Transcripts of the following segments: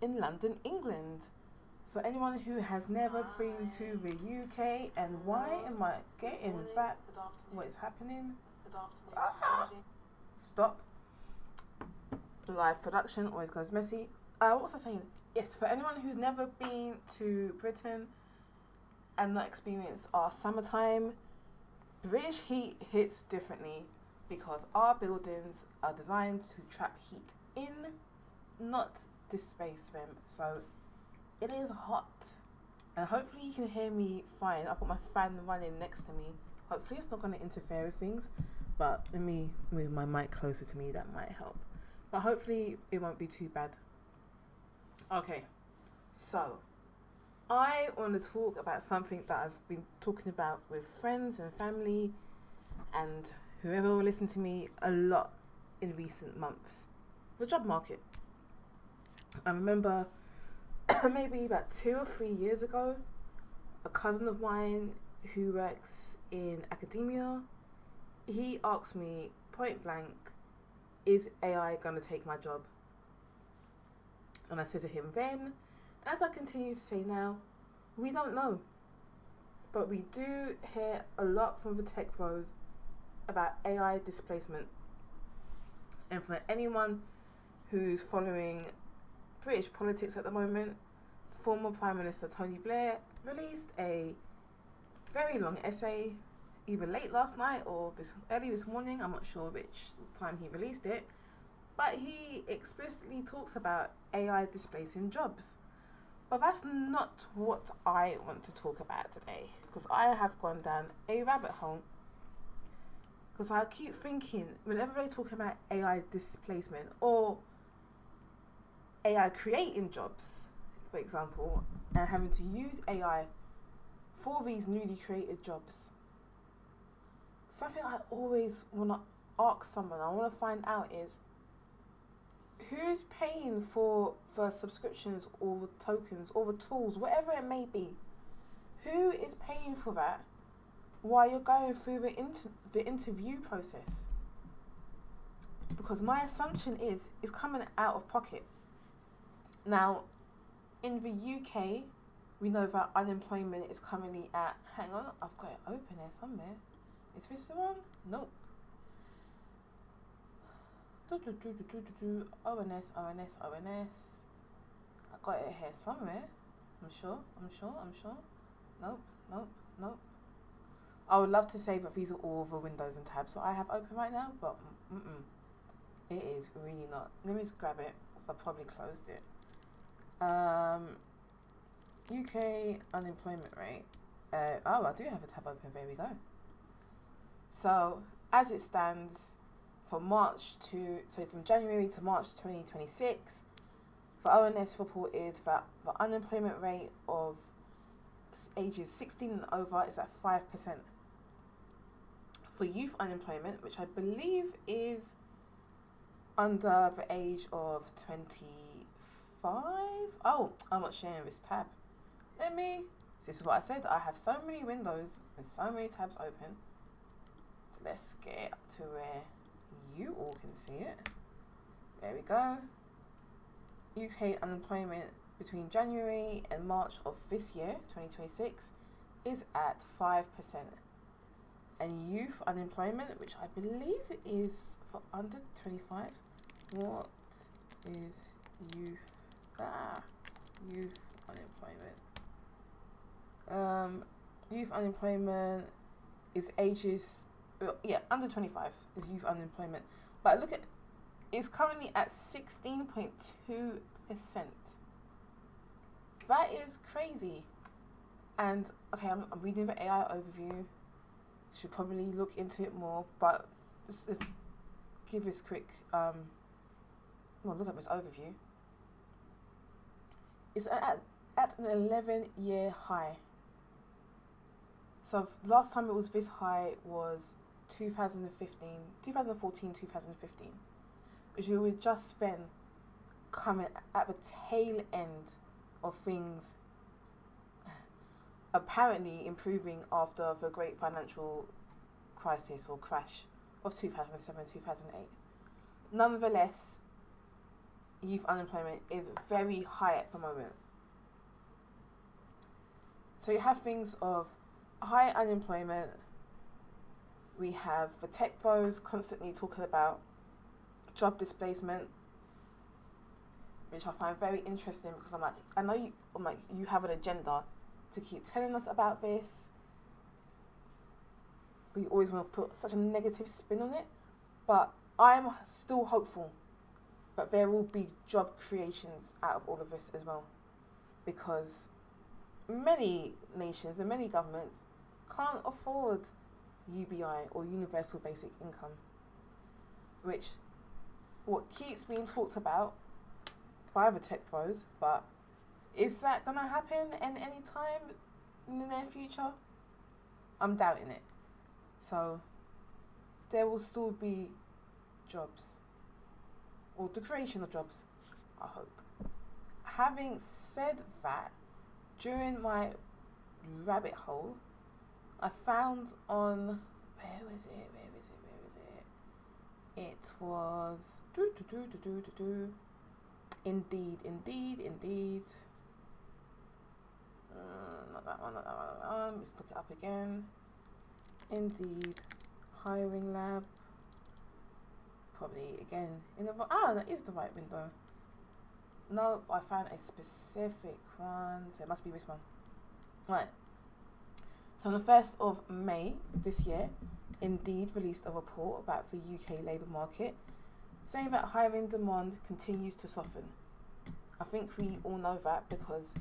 in London, England. For anyone who has never been to the UK, and why am I getting that? What is happening? Stop. Live production always goes messy. What was I saying? Yes, for anyone who's never been to Britain and not experienced our summertime, British heat hits differently because our buildings are designed to trap heat in, not displace them. So it is hot, and hopefully you can hear me fine. I've got my fan running next to me. Hopefully it's not going to interfere with things, but let me move my mic closer to me, that might help. But hopefully it won't be too bad. Okay, so I want to talk about something that I've been talking about with friends and family and whoever will listen to me a lot in recent months. The job market. I remember maybe about 2 or 3 years ago, a cousin of mine who works in academia, he asked me point blank, is AI going to take my job? And I said to him then, as I continue to say now, we don't know. But we do hear a lot from the tech pros about AI displacement. And for anyone who's following British politics at the moment, former Prime Minister Tony Blair released a very long essay, either late last night or early this morning. I'm not sure which time he released it, but he explicitly talks about AI displacing jobs. But that's not what I want to talk about today, because I have gone down a rabbit hole. Because I keep thinking, whenever they talk about AI displacement or AI creating jobs, for example, and having to use AI for these newly created jobs, something I always want to ask someone, I want to find out is, who's paying for the subscriptions or the tokens or the tools, whatever it may be? Who is paying for that while you're going through the interview process? Because my assumption is it's coming out of pocket. Now, in the UK, we know that unemployment is currently at, hang on, I've got it open here somewhere. Is this the one? Nope. ONS. I got it here somewhere. I'm sure. Nope. I would love to say that these are all the windows and tabs that I have open right now, but it is really not. Let me just grab it, because I probably closed it. UK unemployment rate. I do have a tab open. There we go. So as it stands, from January to March 2026, the ONS reported that the unemployment rate of ages 16 and over is at 5%. For youth unemployment, which I believe is under the age of 25. Oh, I'm not sharing this tab. This is what I said. I have so many windows and so many tabs open. So let's get up to where you all can see it. There we go. UK unemployment between January and March of this year, 2026, is at 5%. And youth unemployment, which I believe is for under 25. What is youth? Youth unemployment. Youth unemployment is ages, under 25 is youth unemployment. But look at, it's currently at 16.2%. That is crazy. And okay, I'm reading the AI overview. Should probably look into it more, but just give this quick look at this overview. It's at an 11-year high. So last time it was this high was 2014, 2015, which we were just then coming at the tail end of things apparently improving after the great financial crisis or crash of 2007, 2008. Nonetheless, youth unemployment is very high at the moment. So you have things of high unemployment. We have the tech pros constantly talking about job displacement, which I find very interesting because I know you have an agenda to keep telling us about this. We always want to put such a negative spin on it, but I'm still hopeful that there will be job creations out of all of this as well, because many nations and many governments can't afford UBI or universal basic income, which what keeps being talked about by the tech pros, but is that going to happen in any time in the near future? I'm doubting it. So there will still be jobs, or the creation of jobs, I hope. Having said that, during my rabbit hole, I found on, where is it? It was Indeed. Not that one. Let's look it up again. Indeed, hiring lab. Probably again in the that is the right window. No, I found a specific one, so it must be this one. Right. So on the 1st of May this year, Indeed released a report about the UK labour market, saying that hiring demand continues to soften. I think we all know that because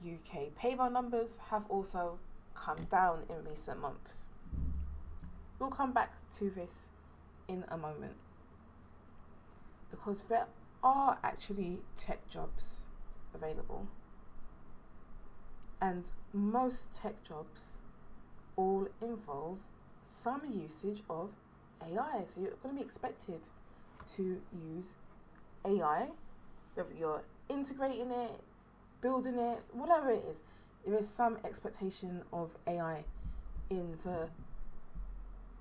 UK payroll numbers have also come down in recent months. We'll come back to this in a moment, because there are actually tech jobs available, and most tech jobs all involve some usage of AI. So you're going to be expected to use AI, whether you're integrating it, building it, whatever it is. There is some expectation of AI in the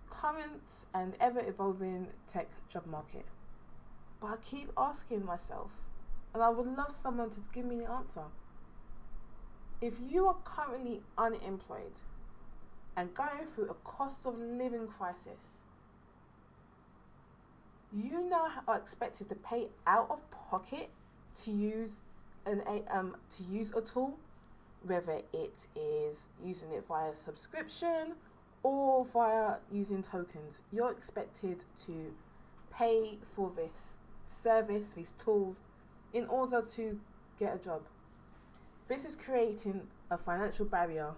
current and ever-evolving tech job market. But I keep asking myself, and I would love someone to give me the answer. If you are currently unemployed and going through a cost of living crisis, you now are expected to pay out of pocket to use a tool, whether it is using it via subscription or via using tokens. You're expected to pay for this service, these tools, in order to get a job. This is creating a financial barrier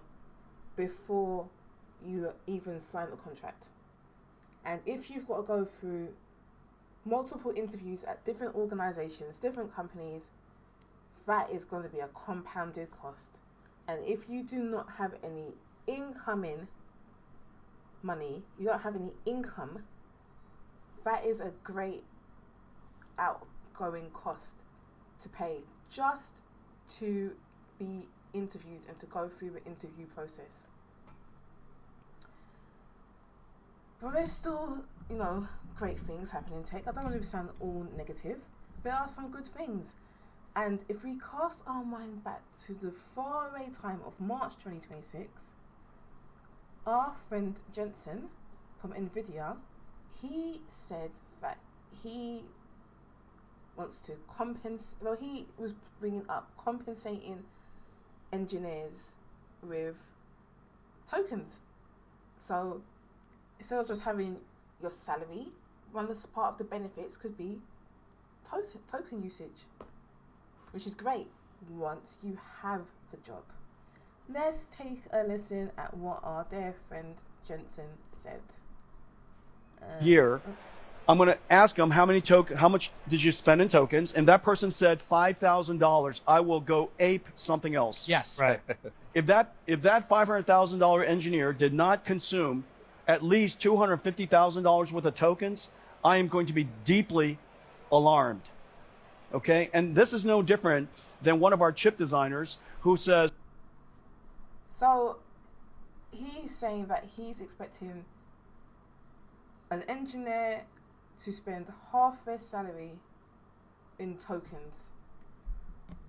before you even sign a contract. And if you've got to go through multiple interviews at different organizations, different companies, that is going to be a compounded cost. And if you do not have any incoming money, you don't have any income, that is a great outgoing cost to pay just to be interviewed and to go through the interview process. But there's still, great things happening in tech. I don't want to sound all negative. There are some good things. And if we cast our mind back to the faraway time of March 2026, our friend Jensen from NVIDIA, he said that he wants to he was bringing up compensating engineers with tokens. So instead of just having your salary, one of the part of the benefits could be token usage, which is great once you have the job. Let's take a listen at what our dear friend Jensen said. I'm going to ask him how much did you spend in tokens? And that person said $5,000. I will go ape something else. Yes. Right. If that $500,000 engineer did not consume at least $250,000 worth of tokens, I am going to be deeply alarmed. Okay? And this is no different than one of our chip designers who says. So he's saying that he's expecting an engineer to spend half their salary in tokens,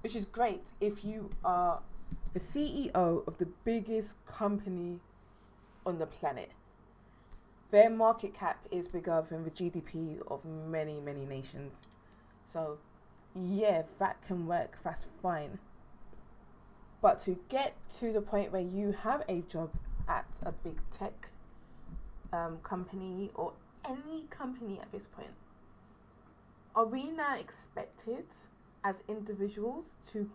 which is great if you are the CEO of the biggest company on the planet. Their market cap is bigger than the GDP of many, many nations. So, yeah, that can work. That's fine. But to get to the point where you have a job at a big tech company or any company at this point, are we now expected as individuals to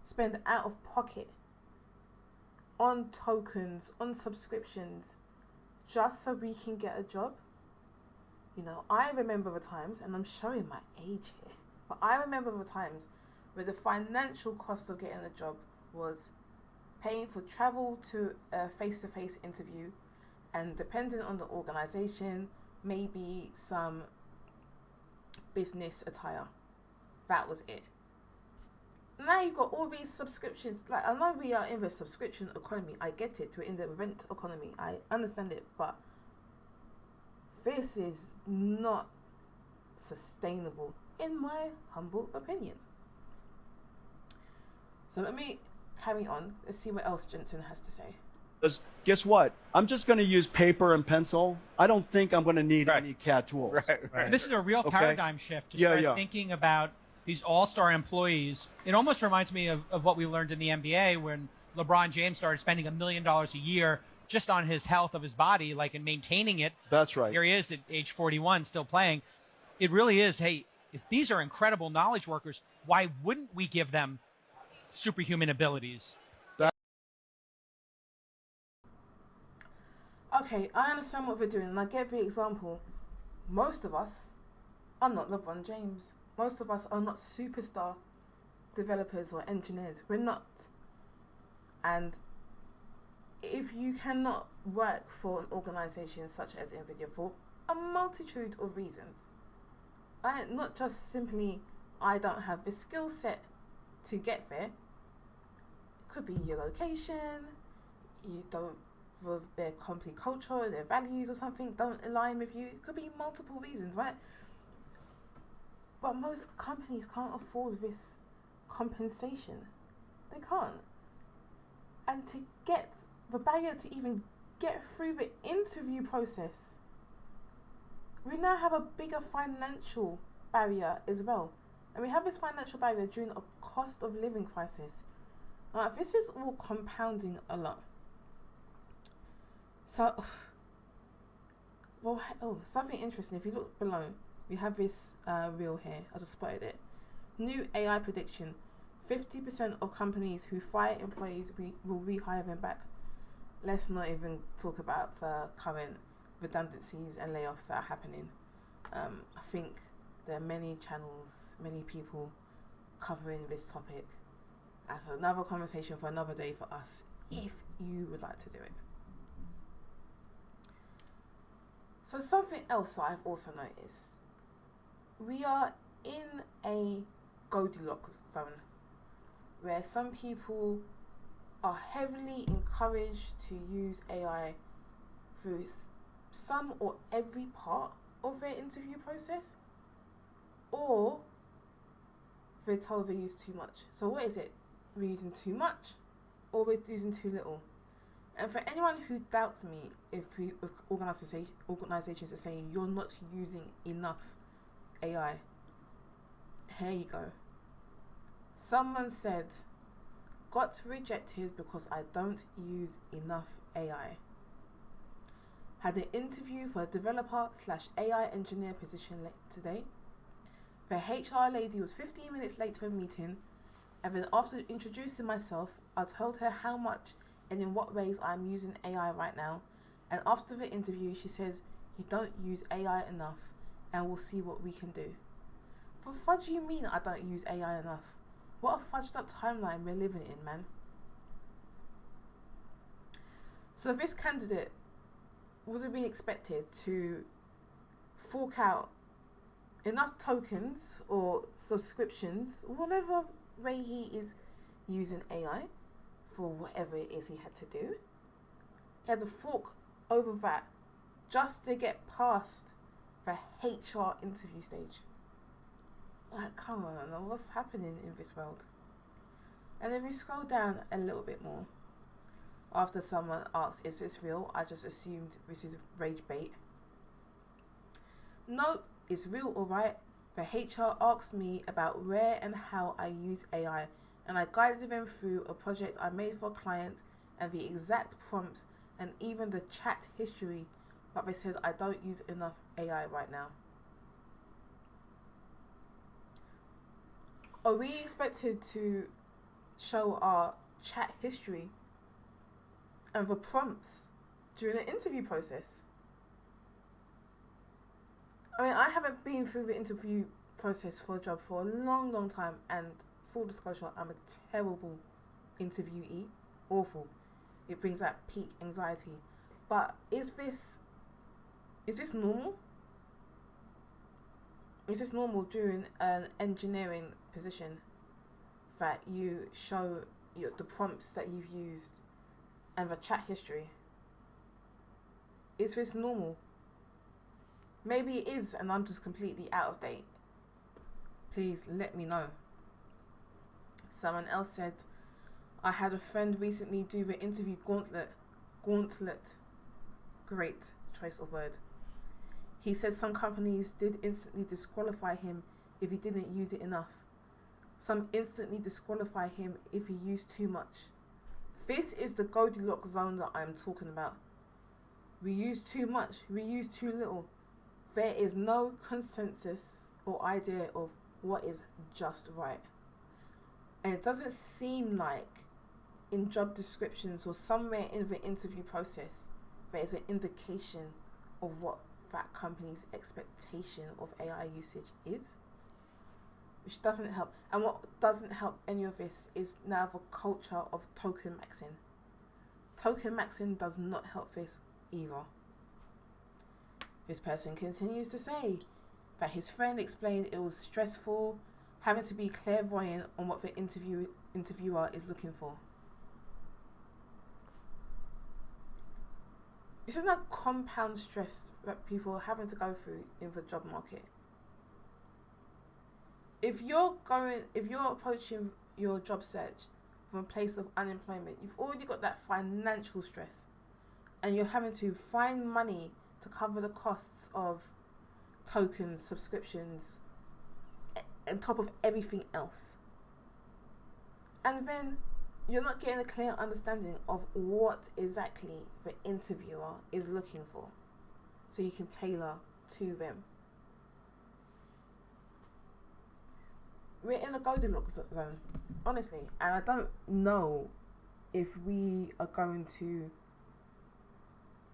spend out of pocket on tokens, on subscriptions, just so we can get a job? You know, I remember the times, and I'm showing my age here, but I remember the times where the financial cost of getting a job was paying for travel to a face-to-face interview, and depending on the organization, maybe some business attire. That was it. Now you've got all these subscriptions. Like, I know we are in the subscription economy. I get it. We're in the rent economy. I understand it. But this is not sustainable, in my humble opinion. So let me carry on. Let's see what else Jensen has to say. Because guess what? I'm just going to use paper and pencil. I don't think I'm going to need any CAD tools. Right. This is a real paradigm shift to start thinking about these all-star employees. It almost reminds me of what we learned in the NBA when LeBron James started spending $1 million a year just on his health of his body, like, and maintaining it. That's right. Here he is at age 41 still playing. It really is, hey, if these are incredible knowledge workers, why wouldn't we give them superhuman abilities? Okay, I understand what they're doing, and I get the example. Most of us are not LeBron James. Most of us are not superstar developers or engineers. We're not. And if you cannot work for an organization such as NVIDIA for a multitude of reasons, not just simply, I don't have the skill set to get there. It could be your location, you don't, their company culture, their values or something don't align with you. It could be multiple reasons, right? But most companies can't afford this compensation. They can't. And to get the barrier to even get through the interview process, we now have a bigger financial barrier as well. And we have this financial barrier during a cost of living crisis. This is all compounding a lot. So, well, something interesting. If you look below, we have this reel here. I just spotted it. New AI prediction. 50% of companies who fire employees will rehire them back. Let's not even talk about the current redundancies and layoffs that are happening. I think there are many channels, many people covering this topic. That's another conversation for another day for us, if you would like to do it. So something else that I've also noticed. We are in a Goldilocks zone where some people are heavily encouraged to use AI through some or every part of their interview process, or they're told they use too much. So what is it? We're using too much, or we're using too little? And for anyone who doubts me, if organizations are saying you're not using enough AI, here you go. Someone said, got rejected because I don't use enough AI. Had an interview for a developer/AI engineer position today. The HR lady was 15 minutes late to a meeting, and then after introducing myself, I told her how much and in what ways I'm using AI right now. And after the interview, she says, you don't use AI enough, and we'll see what we can do. For fudge you mean I don't use AI enough? What a fudged up timeline we're living in, man. So this candidate would have been expected to fork out enough tokens or subscriptions, whatever way he is using AI for whatever it is he had to do. He had to fork over that just to get past the HR interview stage. Like, come on, what's happening in this world? And if we scroll down a little bit more, after someone asks, is this real? I just assumed this is rage bait. Nope, it's real, alright. The HR asked me about where and how I use AI, and I guided them through a project I made for a client and the exact prompts and even the chat history, but they said I don't use enough AI right now. Are we expected to show our chat history and the prompts during the interview process? I mean, I haven't been through the interview process for a job for a long time, and full disclosure, I'm a terrible interviewee. Awful. It brings out peak anxiety. But is this normal? Is this normal during an engineering position that you show the prompts that you've used and the chat history? Is this normal? Maybe it is, and I'm just completely out of date. Please let me know. Someone else said, I had a friend recently do the interview gauntlet. Great choice of word. He said some companies did instantly disqualify him if he didn't use it enough. Some instantly disqualify him if he used too much. This is the Goldilocks zone that I'm talking about. We use too much, we use too little. There is no consensus or idea of what is just right. And it doesn't seem like in job descriptions or somewhere in the interview process there is an indication of what that company's expectation of AI usage is, which doesn't help. And what doesn't help any of this is now the culture of token maxing. Token maxing does not help this either. This person continues to say that his friend explained it was stressful having to be clairvoyant on what the interviewer is looking for. Isn't that compound stress that people are having to go through in the job market? If you're approaching your job search from a place of unemployment, you've already got that financial stress, and you're having to find money to cover the costs of tokens, subscriptions, on top of everything else. And then you're not getting a clear understanding of what exactly the interviewer is looking for, so you can tailor to them. We're in a Goldilocks zone, honestly, and I don't know if we are going to,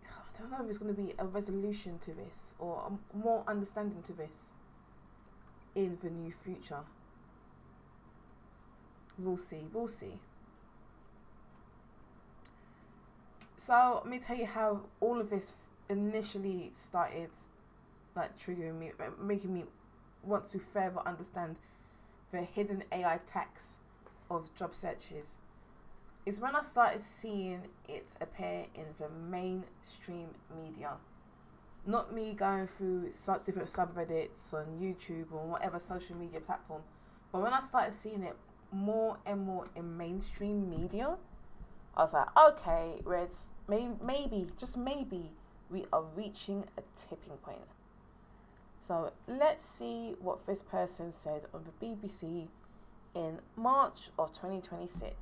I don't know if there's going to be a resolution to this or a more understanding to this in the near future. We'll see. So let me tell you how all of this initially started, like triggering me, making me want to further understand the hidden AI tax of job searches. Is when I started seeing it appear in the mainstream media. Not me going through different subreddits on YouTube or whatever social media platform, but when I started seeing it more and more in mainstream media, I was like, okay, maybe, just maybe, we are reaching a tipping point. So let's see what this person said on the BBC in March of 2026.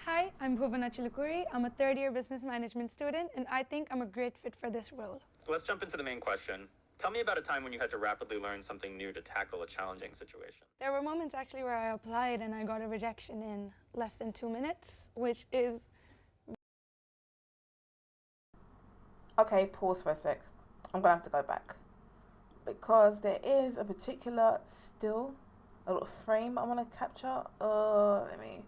Hi, I'm Bhuvana Chilukuri. I'm a third-year business management student, and I think I'm a great fit for this role. So let's jump into the main question. Tell me about a time when you had to rapidly learn something new to tackle a challenging situation. There were moments actually where I applied and I got a rejection in less than 2 minutes, which is... Okay, pause for a sec. I'm gonna have to go back because there is a particular a little frame I want to capture. Let me...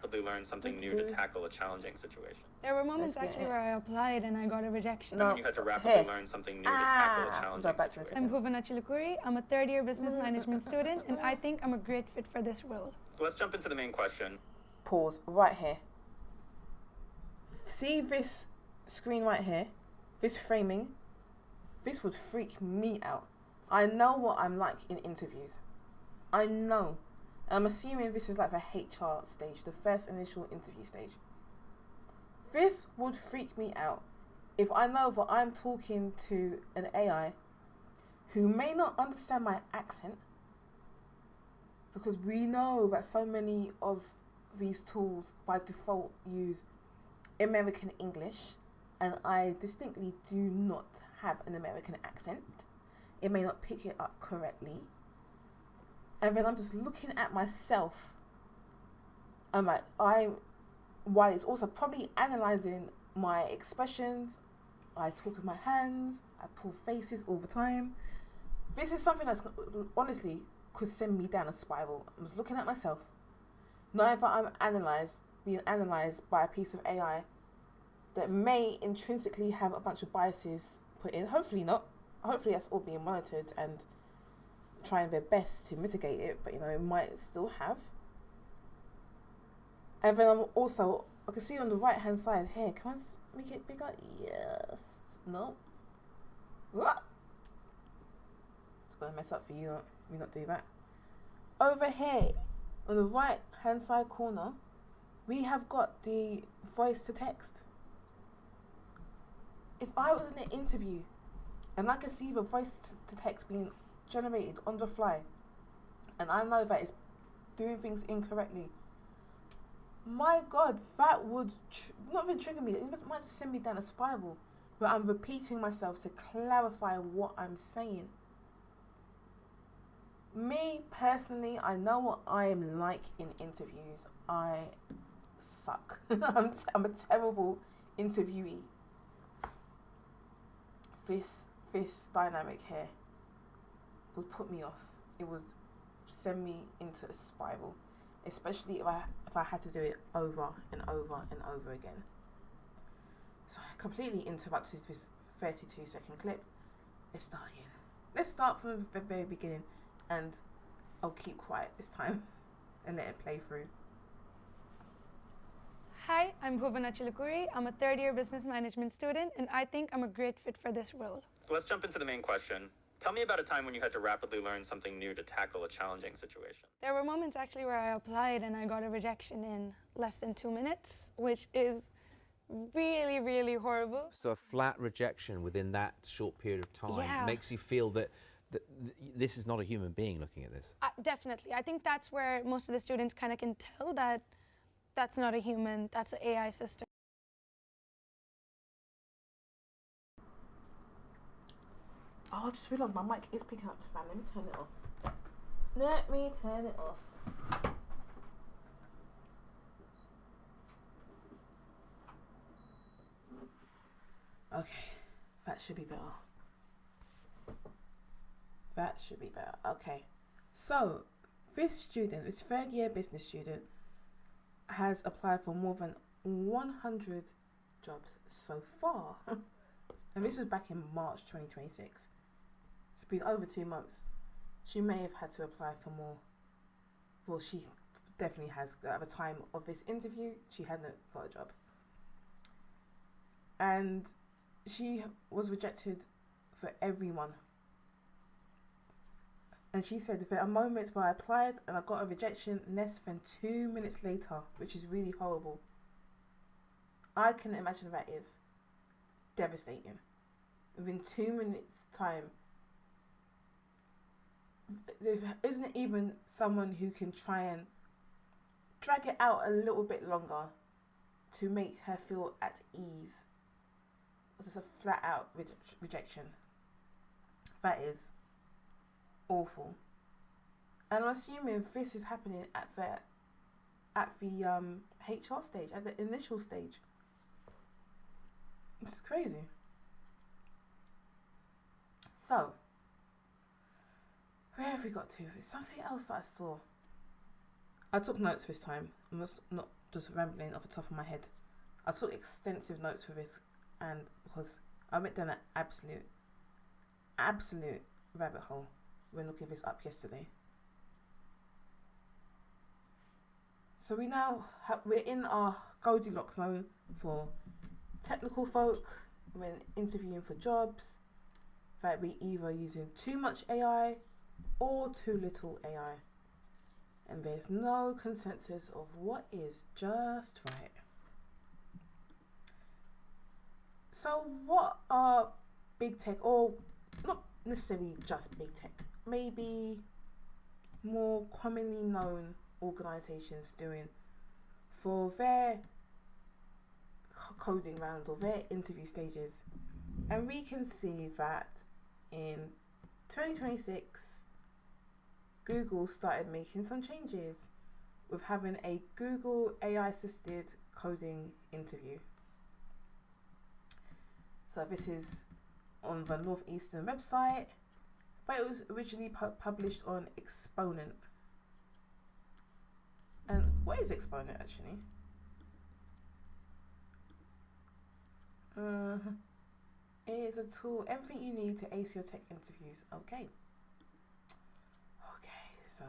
Rapidly learn something new to tackle a challenging situation. There were moments actually where I applied and I got a rejection. No, you had to rapidly learn something new to tackle a challenging situation. I'm Bhuvana Chilukuri. I'm a third-year business management student, and I think I'm a great fit for this role. So let's jump into the main question. Pause right here. See this screen right here? This framing? This would freak me out. I know what I'm like in interviews. I know. And I'm assuming this is like the HR stage, the first initial interview stage. This would freak me out if I know that I'm talking to an AI who may not understand my accent, because we know that so many of these tools by default use American English, and I distinctly do not have an American accent. It may not pick it up correctly. And then I'm just looking at myself. I'm like, while it's also probably analysing my expressions, I talk with my hands, I pull faces all the time. This is something that's honestly could send me down a spiral. I'm just looking at myself, knowing that I'm being analysed by a piece of AI that may intrinsically have a bunch of biases put in. Hopefully not. Hopefully that's all being monitored and trying their best to mitigate it, but it might still have. And then I can see on the right hand side here, can I make it bigger? Yes. No. What? It's gonna mess up for you, me not do that. Over here, on the right hand side corner, we have got the voice to text. If I was in an interview and I can see the voice to text being generated on the fly, and I know that it's doing things incorrectly, my God, that would not even trigger me. It might send me down a spiral where I'm repeating myself to clarify what I'm saying. Me personally, I know what I am like in interviews. I suck. I'm a terrible interviewee. This dynamic here would put me off. It would send me into a spiral, especially if I had to do it over and over and over again. So I completely interrupted this 32-second clip. Let's start again. Let's start from the very beginning, and I'll keep quiet this time and let it play through. Hi, I'm Bhuvana Chilukuri. I'm a third-year business management student, and I think I'm a great fit for this role. So let's jump into the main question. Tell me about a time when you had to rapidly learn something new to tackle a challenging situation. There were moments actually where I applied and I got a rejection in less than 2 minutes, which is really, really horrible. So a flat rejection within that short period of time makes you feel that this is not a human being looking at this. Definitely. I think that's where most of the students kind of can tell that that's not a human, that's an AI system. Oh, I just realised my mic is picking up the fan. Let me turn it off. Let me turn it off. Okay, that should be better. That should be better. Okay, so this third-year business student, has applied for more than 100 jobs so far. And this was back in March 2026. It's been over 2 months. She may have had to apply for more. Well, she definitely has. At the time of this interview, she hadn't got a job. And she was rejected for everyone. And she said, there are moments where I applied and I got a rejection less than 2 minutes later, which is really horrible. I can imagine that is devastating. Within 2 minutes time, there isn't even someone who can try and drag it out a little bit longer to make her feel at ease. It's just a flat out rejection. That is awful. And I'm assuming this is happening at the HR stage, at the initial stage. It's crazy. So, where have we got to? There's something else that I saw. I took notes this time. I'm not just rambling off the top of my head. I took extensive notes for this, and because I went down an absolute rabbit hole when looking this up yesterday. So we're in our Goldilocks zone for technical folk when interviewing for jobs. that we're either using too much AI or too little AI. And there's no consensus of what is just right. So what are big tech, or not necessarily just big tech, maybe more commonly known organizations doing for their coding rounds or their interview stages? And we can see that in 2026, Google started making some changes with having a Google AI-assisted coding interview. So this is on the Northeastern website, but it was originally published on Exponent. And what is Exponent actually? It is a tool, everything you need to ace your tech interviews. Okay, so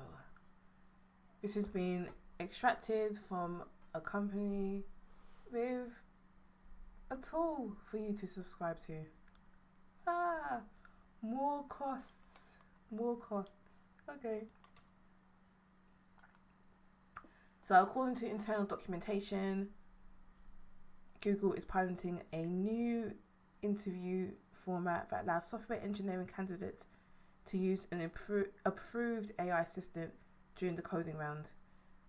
this has been extracted from a company with a tool for you to subscribe to. More costs. Okay. So according to internal documentation, Google is piloting a new interview format that allows software engineering candidates to use an approved AI assistant during the coding round.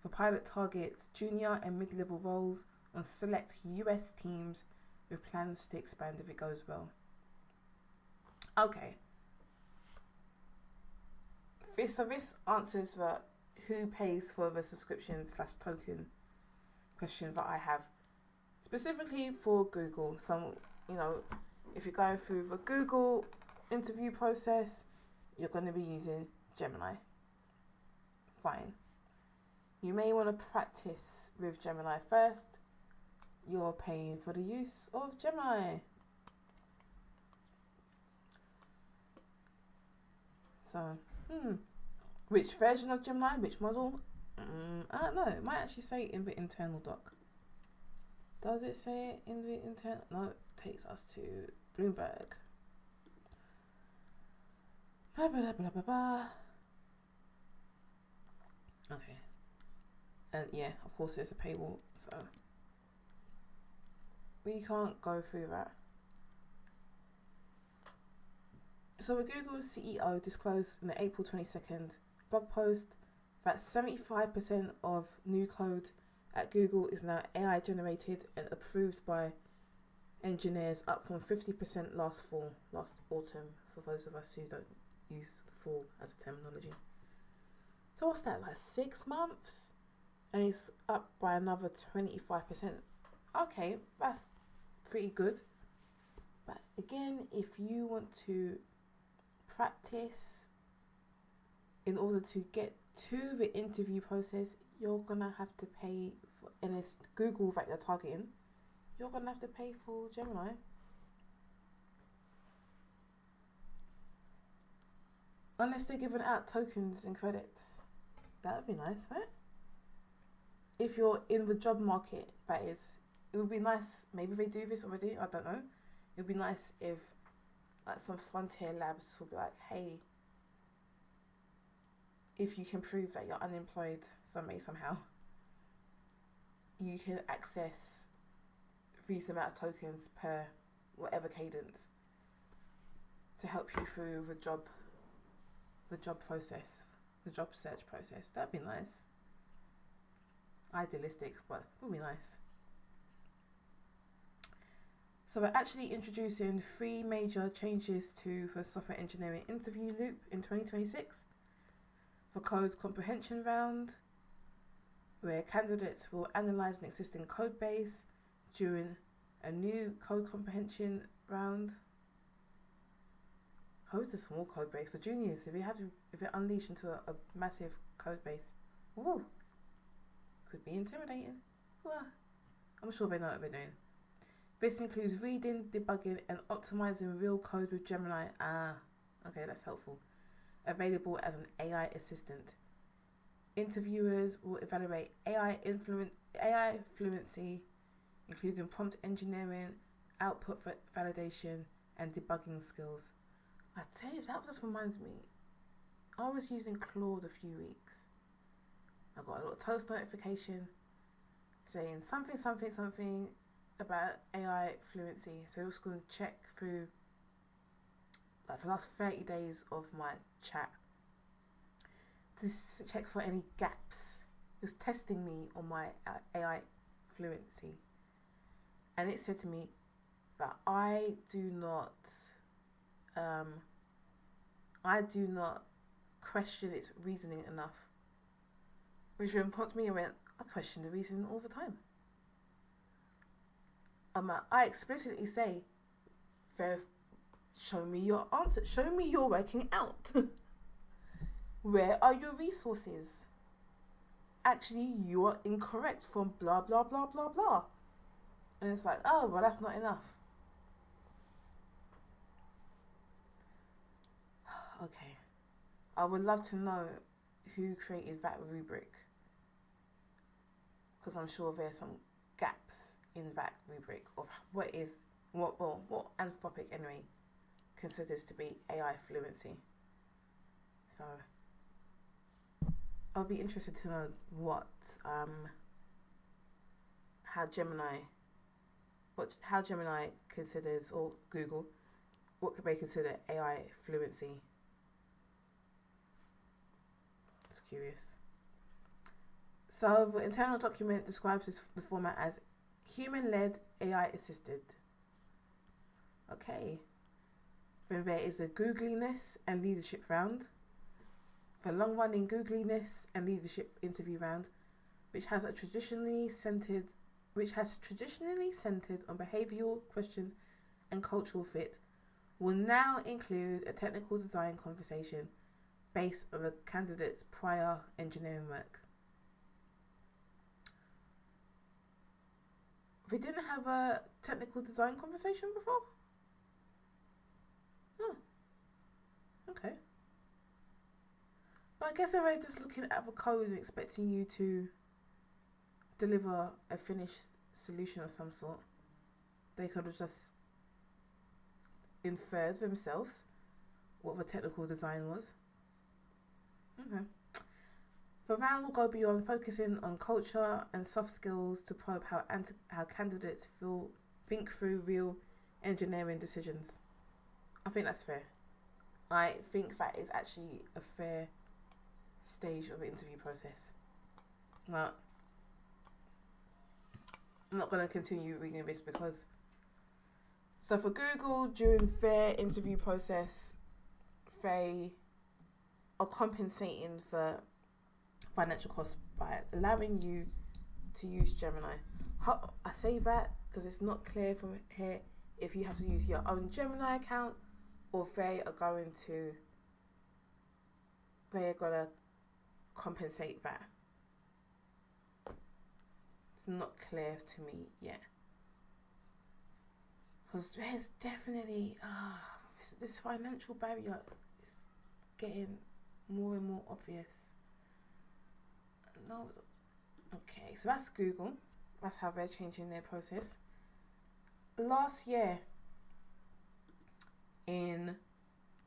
The pilot targets junior and mid-level roles on select US teams with plans to expand if it goes well. Okay. This answers the who pays for the subscription/token question that I have. Specifically for Google, if you're going through the Google interview process, you're going to be using Gemini. Fine. You may want to practice with Gemini first. You're paying for the use of Gemini. So, which version of Gemini, which model? I don't know. It might actually say in the internal doc. Does it say it in the internal? No, it takes us to Bloomberg. Okay. And yeah, of course there's a paywall, so we can't go through that. So the Google CEO disclosed in the April 22nd blog post that 75% of new code at Google is now AI generated and approved by engineers, up from 50% last autumn, for those of us who don't use fall as a terminology. So what's that, like 6 months? And it's up by another 25%. Okay, that's pretty good. But again, if you want to practice in order to get to the interview process, you're gonna have to pay for, and it's Google that you're targeting, you're gonna have to pay for Gemini. Unless they're giving out tokens and credits. That would be nice, right? If you're in the job market, that is. It would be nice, maybe they do this already, I don't know. It would be nice if like some frontier labs would be like, hey, if you can prove that you're unemployed somehow, you can access these amount of tokens per whatever cadence to help you through the job process, the job search process. That'd be nice. Idealistic, but it would be nice. So we're actually introducing 3 major changes to the software engineering interview loop in 2026. The code comprehension round, where candidates will analyze an existing code base during a new code comprehension round. Host a small code base for juniors if it unleash into a massive code base. Ooh, could be intimidating. Well, I'm sure they know what they're doing. This includes reading, debugging, and optimizing real code with Gemini. Okay, that's helpful. Available as an AI assistant. Interviewers will evaluate AI fluency, including prompt engineering, output validation, and debugging skills. I tell you, that just reminds me. I was using Claude a few weeks. I got a little toast notification saying something about AI fluency. So it was going to check through like for the last 30 days of my chat to check for any gaps. It was testing me on my AI fluency. And it said to me that I do not question its reasoning enough. Which then prompted me and went, I question the reasoning all the time. I explicitly say, show me your answer. Show me your working out. Where are your resources? Actually, you are incorrect from blah, blah, blah, blah, blah. And it's like, oh, well, that's not enough. Okay. I would love to know who created that rubric. Because I'm sure there's some gaps in that rubric of what Anthropic anyway considers to be AI fluency. So I'll be interested to know how Gemini considers, or Google, what could they consider AI fluency. It's curious. So the internal document describes the format as human-led AI-assisted. Okay. Then there is a googliness and leadership round. The long-running googliness and leadership interview round, which has traditionally centered on behavioural questions and cultural fit, will now include a technical design conversation based on the candidate's prior engineering work. We didn't have a technical design conversation before? Oh, okay. But I guess if they're just looking at the code and expecting you to deliver a finished solution of some sort, they could have just inferred themselves what the technical design was. Okay. The round will go beyond focusing on culture and soft skills to probe how candidates think through real engineering decisions. I think that's fair. I think that is actually a fair stage of the interview process. Now, I'm not going to continue reading this because... So for Google, during their interview process, they are compensating for financial costs by allowing you to use Gemini. I say that because it's not clear from here if you have to use your own Gemini account or they are going to compensate that. It's not clear to me yet. Because there's definitely this financial barrier is getting more and more obvious. No, okay, so that's Google. That's how they're changing their process. Last year, in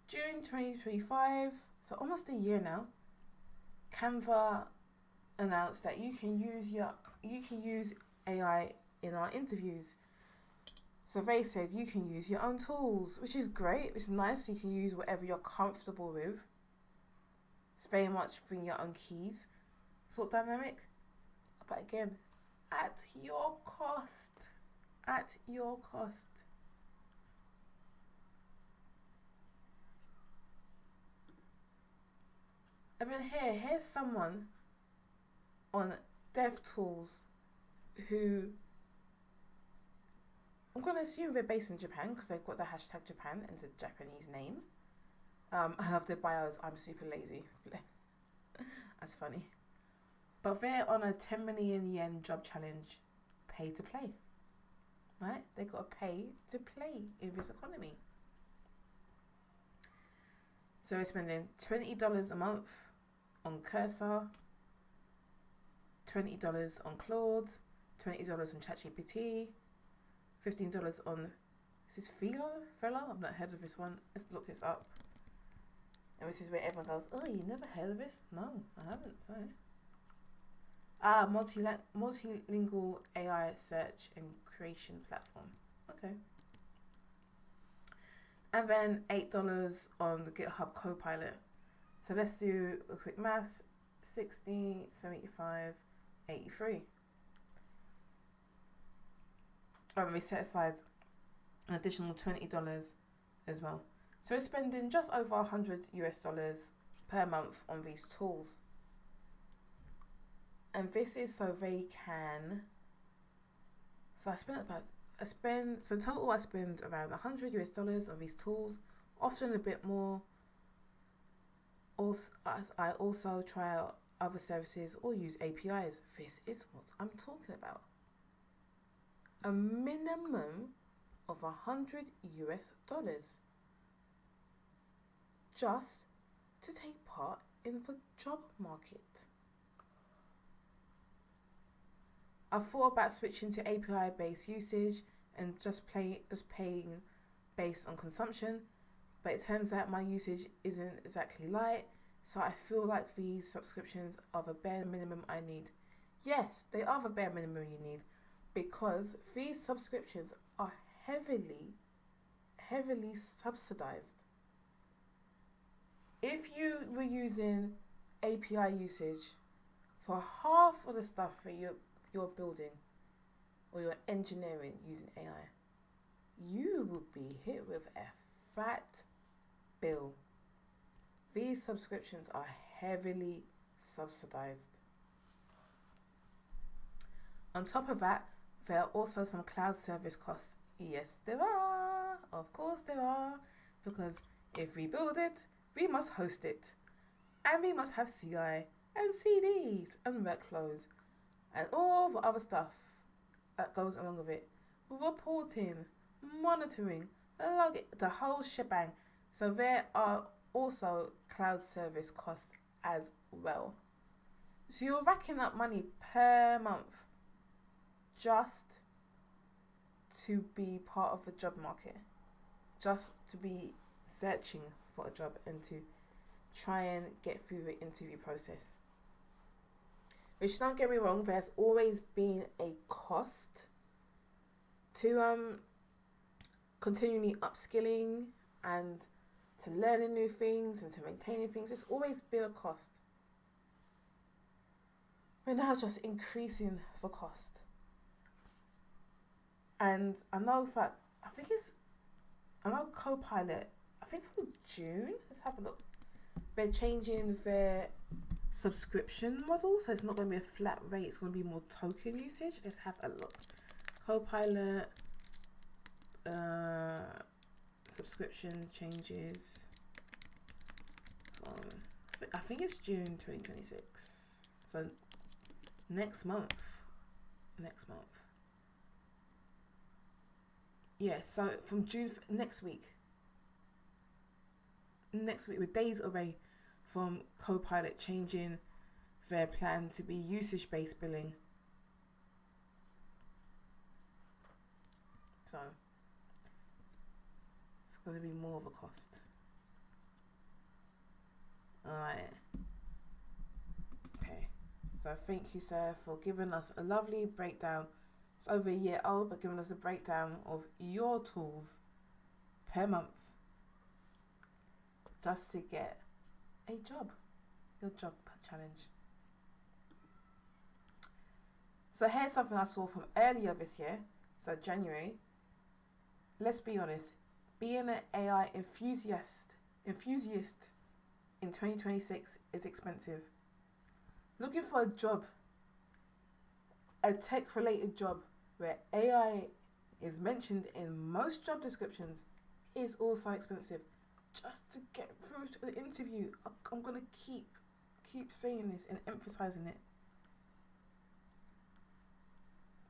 June 2025, so almost a year now, Canva announced that you can use AI in our interviews. So they said you can use your own tools, which is great. It's nice. You can use whatever you're comfortable with. It's very much bring your own keys sort of dynamic. But again, at your cost. At your cost. And then here's someone on DevTools who, I'm going to assume they're based in Japan because they've got the hashtag Japan and it's a Japanese name. I love their bios, I'm super lazy. That's funny. But they're on a 10 million yen job challenge, pay to play. Right? They got to pay to play in this economy. So we're spending $20 a month on Cursor, $20 on Claude, $20 on ChatGPT, $15 on Is this Fellow? I've not heard of this one. Let's look this up. And this is where everyone goes, oh, you never heard of this? No, I haven't, sorry. Multilingual AI search and creation platform. Okay. And then $8 on the GitHub Copilot. So let's do a quick maths. 60, 75, 83. And we set aside an additional $20 as well. So we're spending just over $100 per month on these tools. And this is so they can. So I spend around $100 on these tools, often a bit more. Also, as I also try out other services or use APIs. This is what I'm talking about. A minimum of $100 just to take part in the job market. I thought about switching to API-based usage and just paying based on consumption, but it turns out my usage isn't exactly light, so I feel like these subscriptions are the bare minimum I need. Yes, they are the bare minimum you need, because these subscriptions are heavily subsidized. If you were using API usage for half of the stuff that you're building or you're engineering using AI, you would be hit with a fat bill. These subscriptions are heavily subsidized. On top of that, there are also some cloud service costs. Yes, there are. Of course there are. Because if we build it, we must host it. And we must have CI and CDs and workflows and all the other stuff that goes along with it. Reporting, monitoring, the whole shebang. So there are also cloud service costs as well. So you're racking up money per month just to be part of the job market, just to be searching for a job and to try and get through the interview process. Which, don't get me wrong, there's always been a cost to continually upskilling and to learning new things and to maintaining things. It's always been a cost. We're now just increasing the cost. And I know Copilot, I think from June, let's have a look. They're changing their subscription model, so it's not going to be a flat rate, it's going to be more token usage. Let's have a look. Copilot subscription changes from, I think it's June 2026, so next month. Yeah, so from June, next week we're days away from Copilot changing their plan to be usage-based billing. So it's going to be more of a cost. Alright. Okay. So thank you, sir, for giving us a lovely breakdown. It's over a year old, but giving us a breakdown of your tools per month just to get a job, your job challenge. So here's something I saw from earlier this year, so January. Let's be honest, being an AI enthusiast in 2026 is expensive. Looking for a job, a tech-related job where AI is mentioned in most job descriptions is also expensive. Just to get through to the interview, I'm gonna keep saying this and emphasizing it.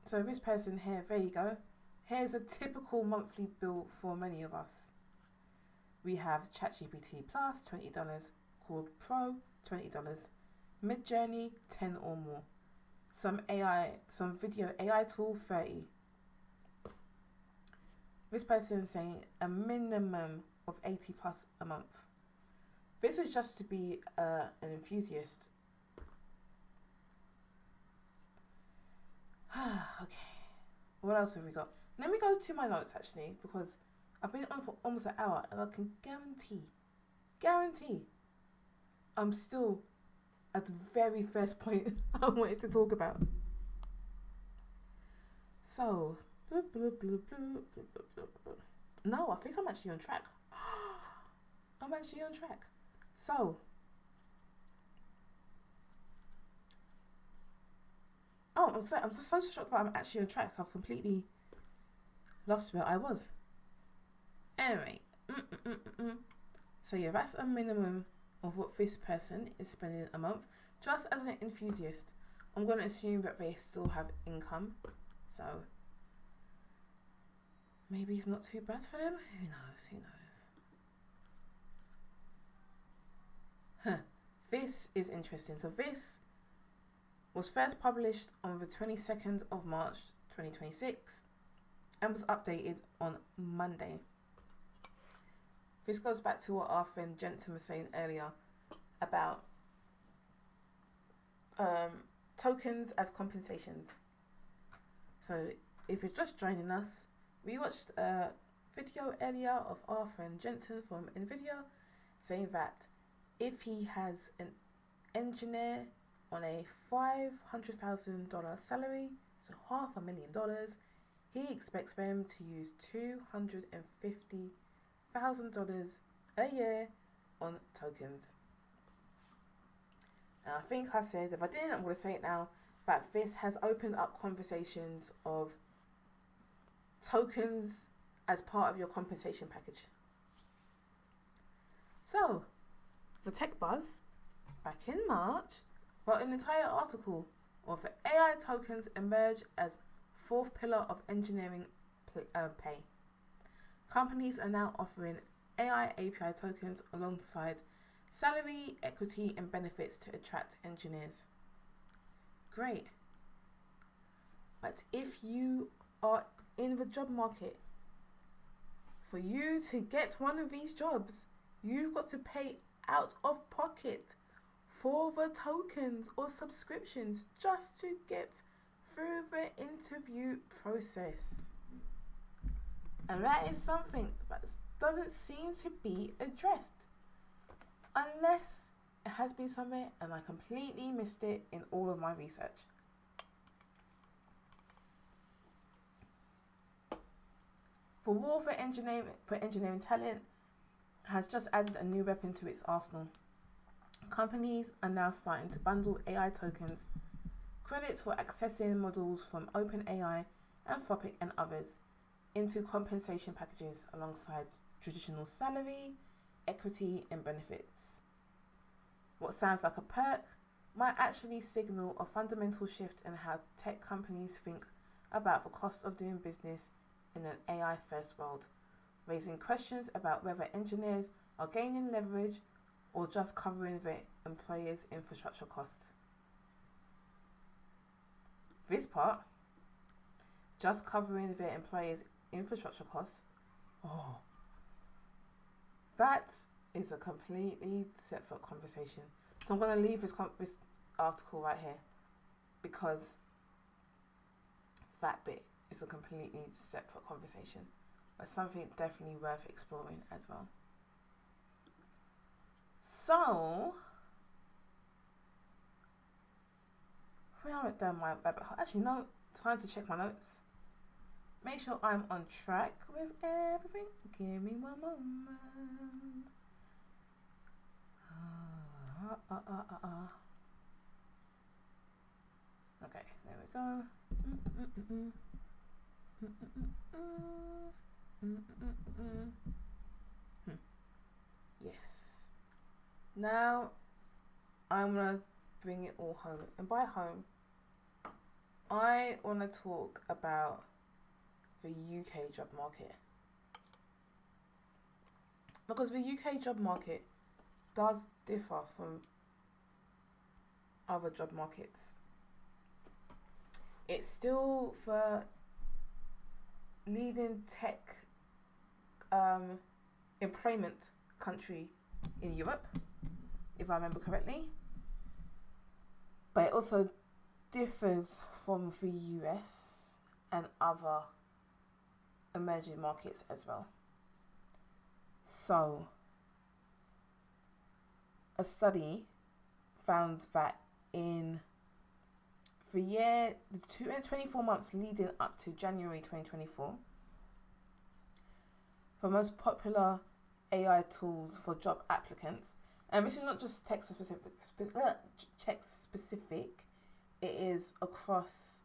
So this person here, there you go. Here's a typical monthly bill for many of us. We have ChatGPT Plus, $20, Claude Pro, $20, Midjourney, 10 or more. Some video AI tool, 30. This person is saying a minimum of 80 plus a month. This is just to be an enthusiast. Okay. What else have we got? Let me go to my notes actually, because I've been on for almost an hour and I can guarantee, I'm still at the very first point I wanted to talk about. So, no, I think I'm actually on track. I'm actually on track. So, oh, I'm sorry, I'm just so shocked that I'm actually on track. I've completely lost where I was. Anyway, so yeah, that's a minimum of what this person is spending a month. Just as an enthusiast, I'm going to assume that they still have income. So, maybe it's not too bad for them. Who knows? This is interesting. So this was first published on the 22nd of March 2026 and was updated on Monday. This goes back to what our friend Jensen was saying earlier about tokens as compensations. So if you're just joining us, we watched a video earlier of our friend Jensen from NVIDIA saying that if he has an engineer on a $500,000 salary, so $500,000, he expects them to use $250,000 a year on tokens. And I think I said, if I didn't, I'm going to say it now, that this has opened up conversations of tokens as part of your compensation package. So, the Tech Buzz, back in March, wrote an entire article of AI tokens emerge as fourth pillar of engineering pay. Companies are now offering AIApply tokens alongside salary, equity, and benefits to attract engineers. Great. But if you are in the job market, for you to get one of these jobs, you've got to pay out of pocket for the tokens or subscriptions just to get through the interview process. And that is something that doesn't seem to be addressed, unless it has been somewhere and I completely missed it in all of my research. For war for engineering talent has just added a new weapon to its arsenal. Companies are now starting to bundle AI tokens, credits for accessing models from OpenAI, Anthropic and others, into compensation packages alongside traditional salary, equity and benefits. What sounds like a perk might actually signal a fundamental shift in how tech companies think about the cost of doing business in an AI-first world, raising questions about whether engineers are gaining leverage or just covering their employers' infrastructure costs. This part, just covering their employers' infrastructure costs, that is a completely separate conversation. So I'm going to leave this article right here because that bit is a completely separate conversation, but something definitely worth exploring as well. So, we haven't done my rabbit hole. Actually, no, time to check my notes. Make sure I'm on track with everything. Give me one moment. Okay, there we go. Yes. Now I'm gonna bring it all home, and by home I want to talk about the UK job market, because the UK job market does differ from other job markets. It's still the leading tech employment country in Europe, if I remember correctly. But it also differs from the US and other emerging markets as well. So, a study found that in the 24 months leading up to January 2024, the most popular AI tools for job applicants, and this is not just text specific, it is across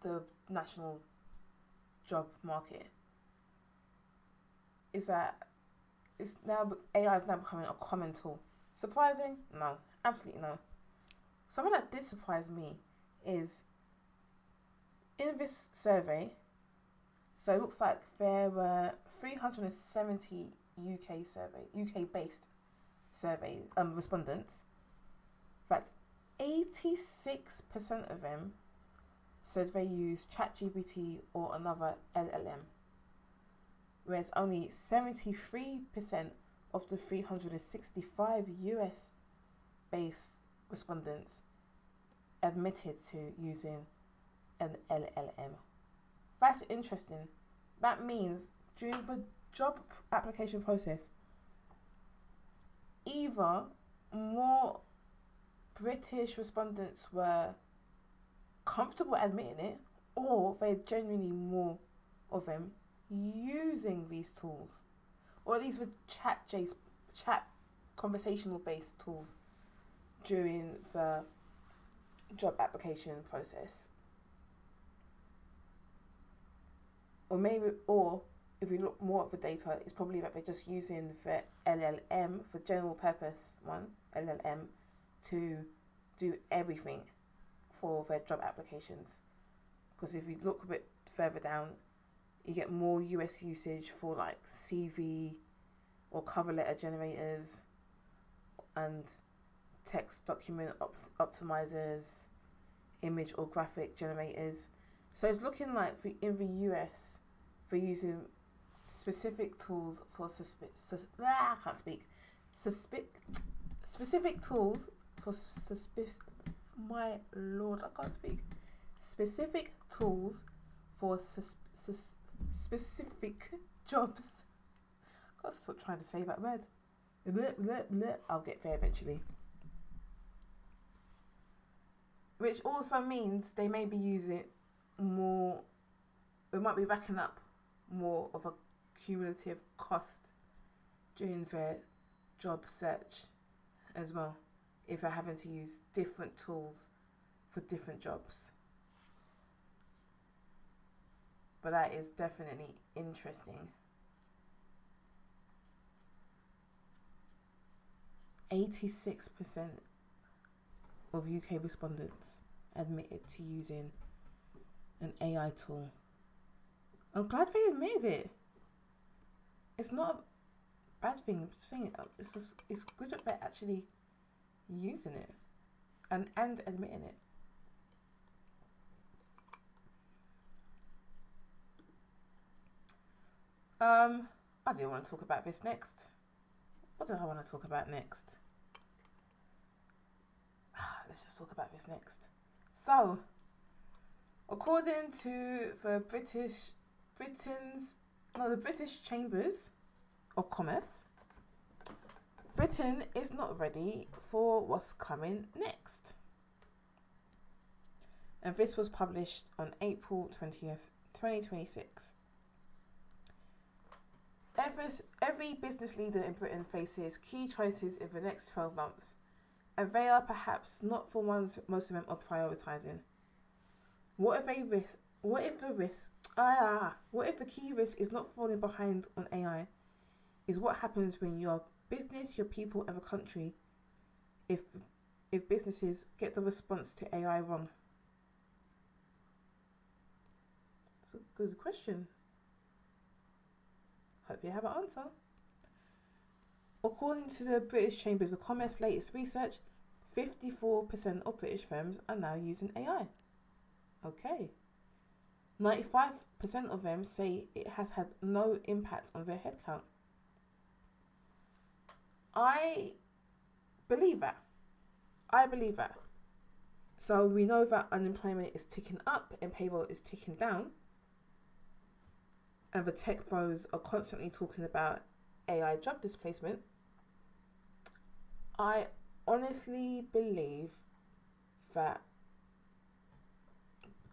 the national job market, is that AI is now becoming a common tool. Surprising? No, absolutely no. Something that did surprise me is in this survey, so it looks like there were 370 UK-based survey respondents. That 86% of them said they use ChatGPT or another LLM, whereas only 73% of the 365 US-based respondents admitted to using an LLM. That's interesting. That means during the job application process, either more British respondents were comfortable admitting it, or they're genuinely more of them using these tools, or at least with chat conversational based tools during the job application process. Or if we look more at the data, it's probably that they're just using the LLM, for general purpose LLM, to do everything for their job applications. Because if you look a bit further down, you get more US usage for like CV or cover letter generators and text document optimizers, image or graphic generators. So it's looking like in the US, they're using specific tools for specific tools for my lord, I can't speak. Specific tools for specific jobs. I gotta stop trying to say that word. I'll get there eventually. Which also means they may be using more, it might be racking up more of a cumulative cost during their job search as well, if they're having to use different tools for different jobs. But that is definitely interesting. 86% of UK respondents admitted to using an AI tool. I'm glad they admitted it. It's not a bad thing. I'm just saying it's good that they're actually using it and admitting it. I do want to talk about this next. What do I want to talk about next? Let's just talk about this next. So, according to the British Chambers of Commerce, Britain is not ready for what's coming next. And this was published on April 20th, 2026. Every business leader in Britain faces key choices in the next 12 months, and they are perhaps not the ones most of them are prioritising. What if the key risk is not falling behind on AI? Is what happens when your business, your people, and the country, if businesses get the response to AI wrong? It's a good question. Hope you have an answer. According to the British Chambers of Commerce latest research, 54% of British firms are now using AI. Okay. 95% of them say it has had no impact on their headcount. I believe that. So we know that unemployment is ticking up and payroll is ticking down. And the tech bros are constantly talking about AI job displacement. I honestly believe that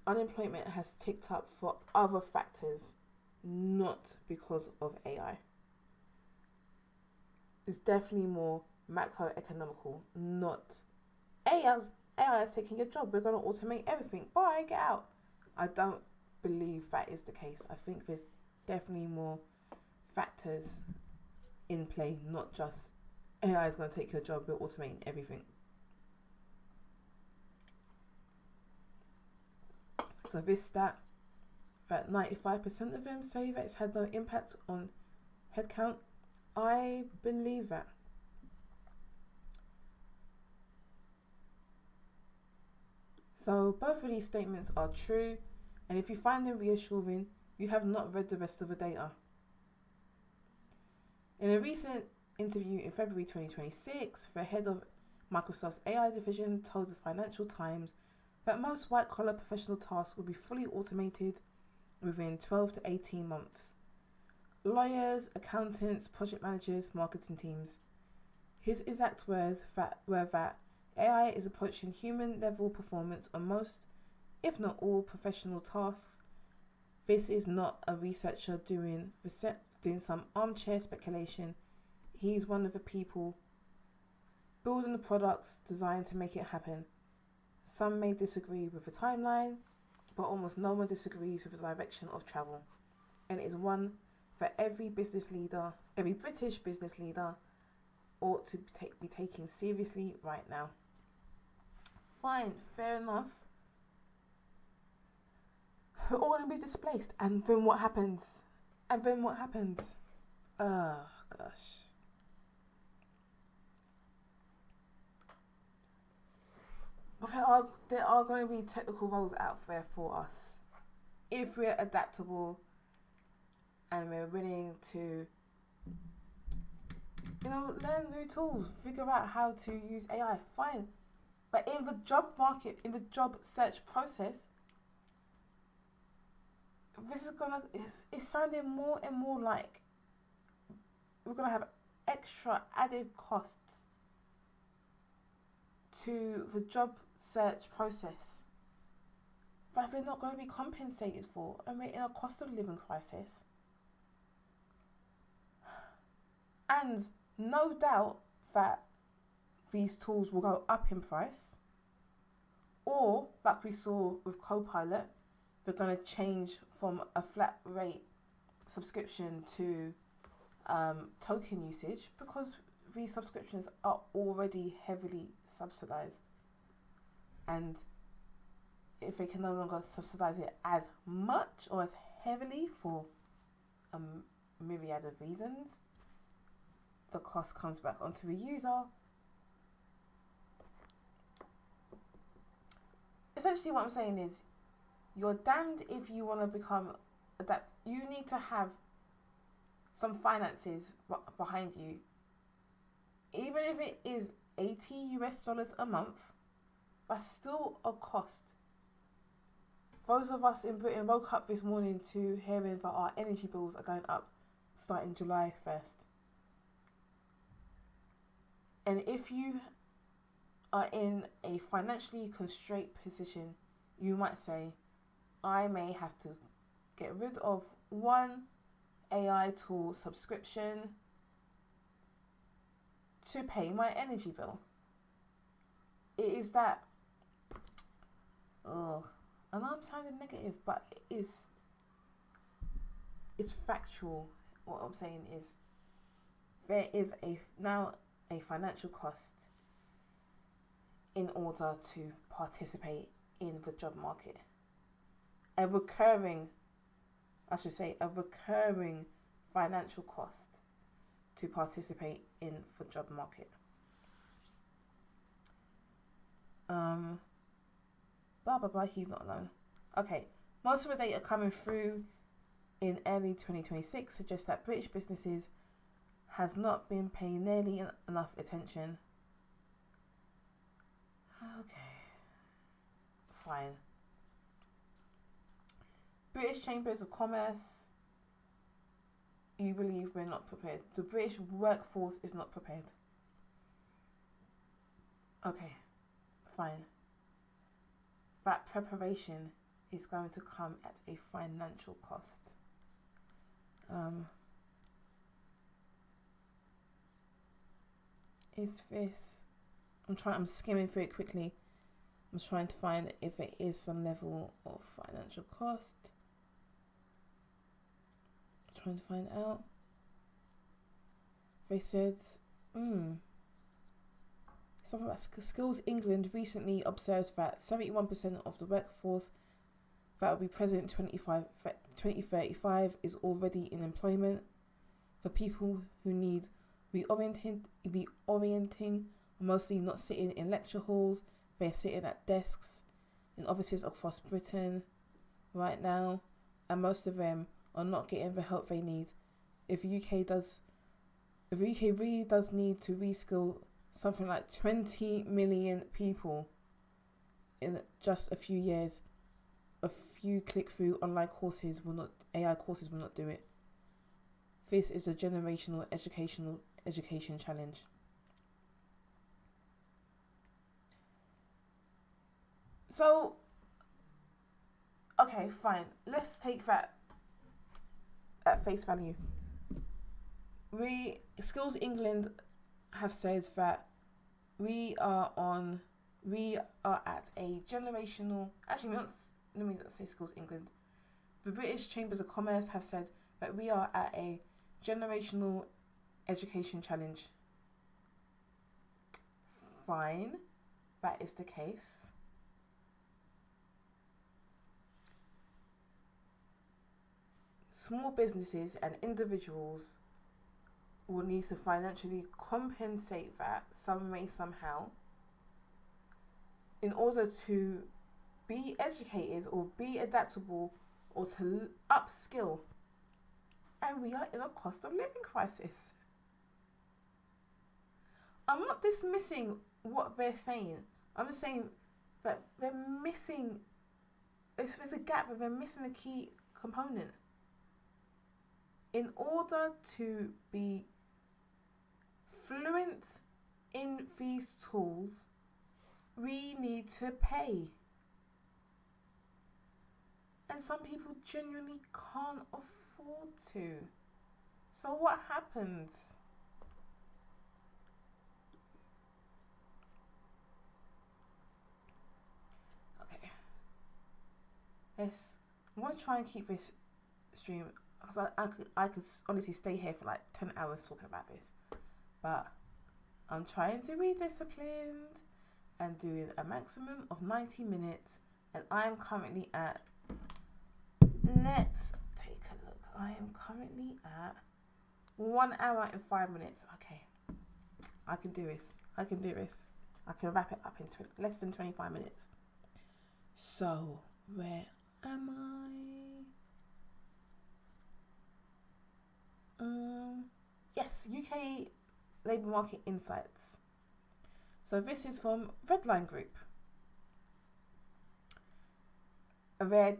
unemployment has ticked up for other factors, not because of AI. It's definitely more macroeconomical, not AI is taking your job. We're going to automate everything. Bye, get out. I don't believe that is the case. I think there's definitely more factors in play, not just AI is going to take your job. We're automating everything. So this stat that 95% of them say that it's had no impact on headcount, I believe that. So both of these statements are true, and if you find them reassuring, you have not read the rest of the data. In a recent interview in February 2026, the head of Microsoft's AI division told the Financial Times that most white-collar professional tasks will be fully automated within 12 to 18 months. Lawyers, accountants, project managers, marketing teams. His exact words were that AI is approaching human-level performance on most, if not all, professional tasks. This is not a researcher doing some armchair speculation. He's one of the people building the products designed to make it happen. Some may disagree with the timeline, but almost no one disagrees with the direction of travel. And it is one that every British business leader ought to be taking seriously right now. Fine, fair enough. We're all going to be displaced. And then what happens? Oh, gosh. But there are going to be technical roles out there for us. If we're adaptable and we're willing to, learn new tools, figure out how to use AI, fine. But in the job market, in the job search process, it's sounding more and more like we're going to have extra added costs to the job search process that we're not going to be compensated for, and we're in a cost of living crisis. And no doubt that these tools will go up in price, or like we saw with Copilot, they're going to change from a flat rate subscription to token usage, because these subscriptions are already heavily subsidized. And if they can no longer subsidize it as much or as heavily for a myriad of reasons, the cost comes back onto the user. Essentially what I'm saying is, you're damned if you want to become adapt. You need to have some finances behind you. Even if it is $80 a month, that's still a cost. Those of us in Britain woke up this morning to hearing that our energy bills are going up starting July 1st. And if you are in a financially constrained position, you might say, I may have to get rid of one AI tool subscription to pay my energy bill. It is that, I know I'm sounding negative, but it's factual. What I'm saying is, there is now a financial cost in order to participate in the job market. A recurring financial cost to participate in the job market. Blah blah blah, he's not alone. Okay, Most of the data coming through in early 2026 suggests that British businesses has not been paying nearly enough attention. Okay, fine. British Chambers of Commerce, you believe we're not prepared. The British workforce is not prepared. Okay, fine. That preparation is going to come at a financial cost. Is this... I'm skimming through it quickly. I'm trying to find if it is some level of financial cost. Trying to find out. They said, something about Skills England recently observed that 71% of the workforce that will be present in 2035 is already in employment. For people who need reorienting, mostly not sitting in lecture halls, they're sitting at desks in offices across Britain right now, and most of them are not getting the help they need. If the UK really does need to reskill something like 20 million people in just a few years, a few click-through online courses will not, AI courses will not do it. This is a generational education challenge. So, okay, fine. Let's take that at face value. Skills England have said that we are at a generational... Actually, let me not say Skills England. The British Chambers of Commerce have said that we are at a generational education challenge. Fine, that is the case. Small businesses and individuals will need to financially compensate that some way, somehow, in order to be educated or be adaptable or to upskill. And we are in a cost of living crisis. I'm not dismissing what they're saying. I'm just saying that they're missing, there's a gap, but they're missing a key component. In order to be fluent in these tools, we need to pay. And some people genuinely can't afford to. So what happens? Okay. I'm going to try and keep this stream, because I could honestly stay here for like 10 hours talking about this. But I'm trying to be disciplined and doing a maximum of 90 minutes. And I am currently at... Let's take a look. I am currently at 1 hour and 5 minutes. Okay. I can do this. I can wrap it up in less than 25 minutes. So, where am I? Yes, UK Labour Market Insights. So this is from Redline Group. They're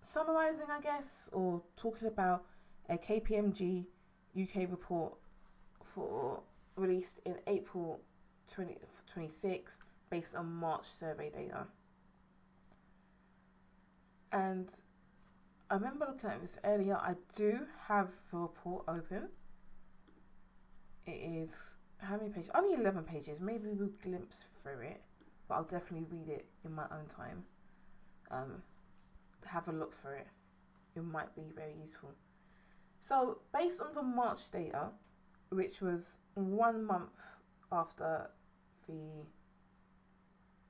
summarising, I guess, or talking about a KPMG UK report released in April 2026 based on March survey data. And I remember looking at this earlier. I do have the report open. It is, how many pages? Only 11 pages. Maybe we'll glimpse through it, but I'll definitely read it in my own time. Have a look through it. It might be very useful. So, based on the March data, which was 1 month after the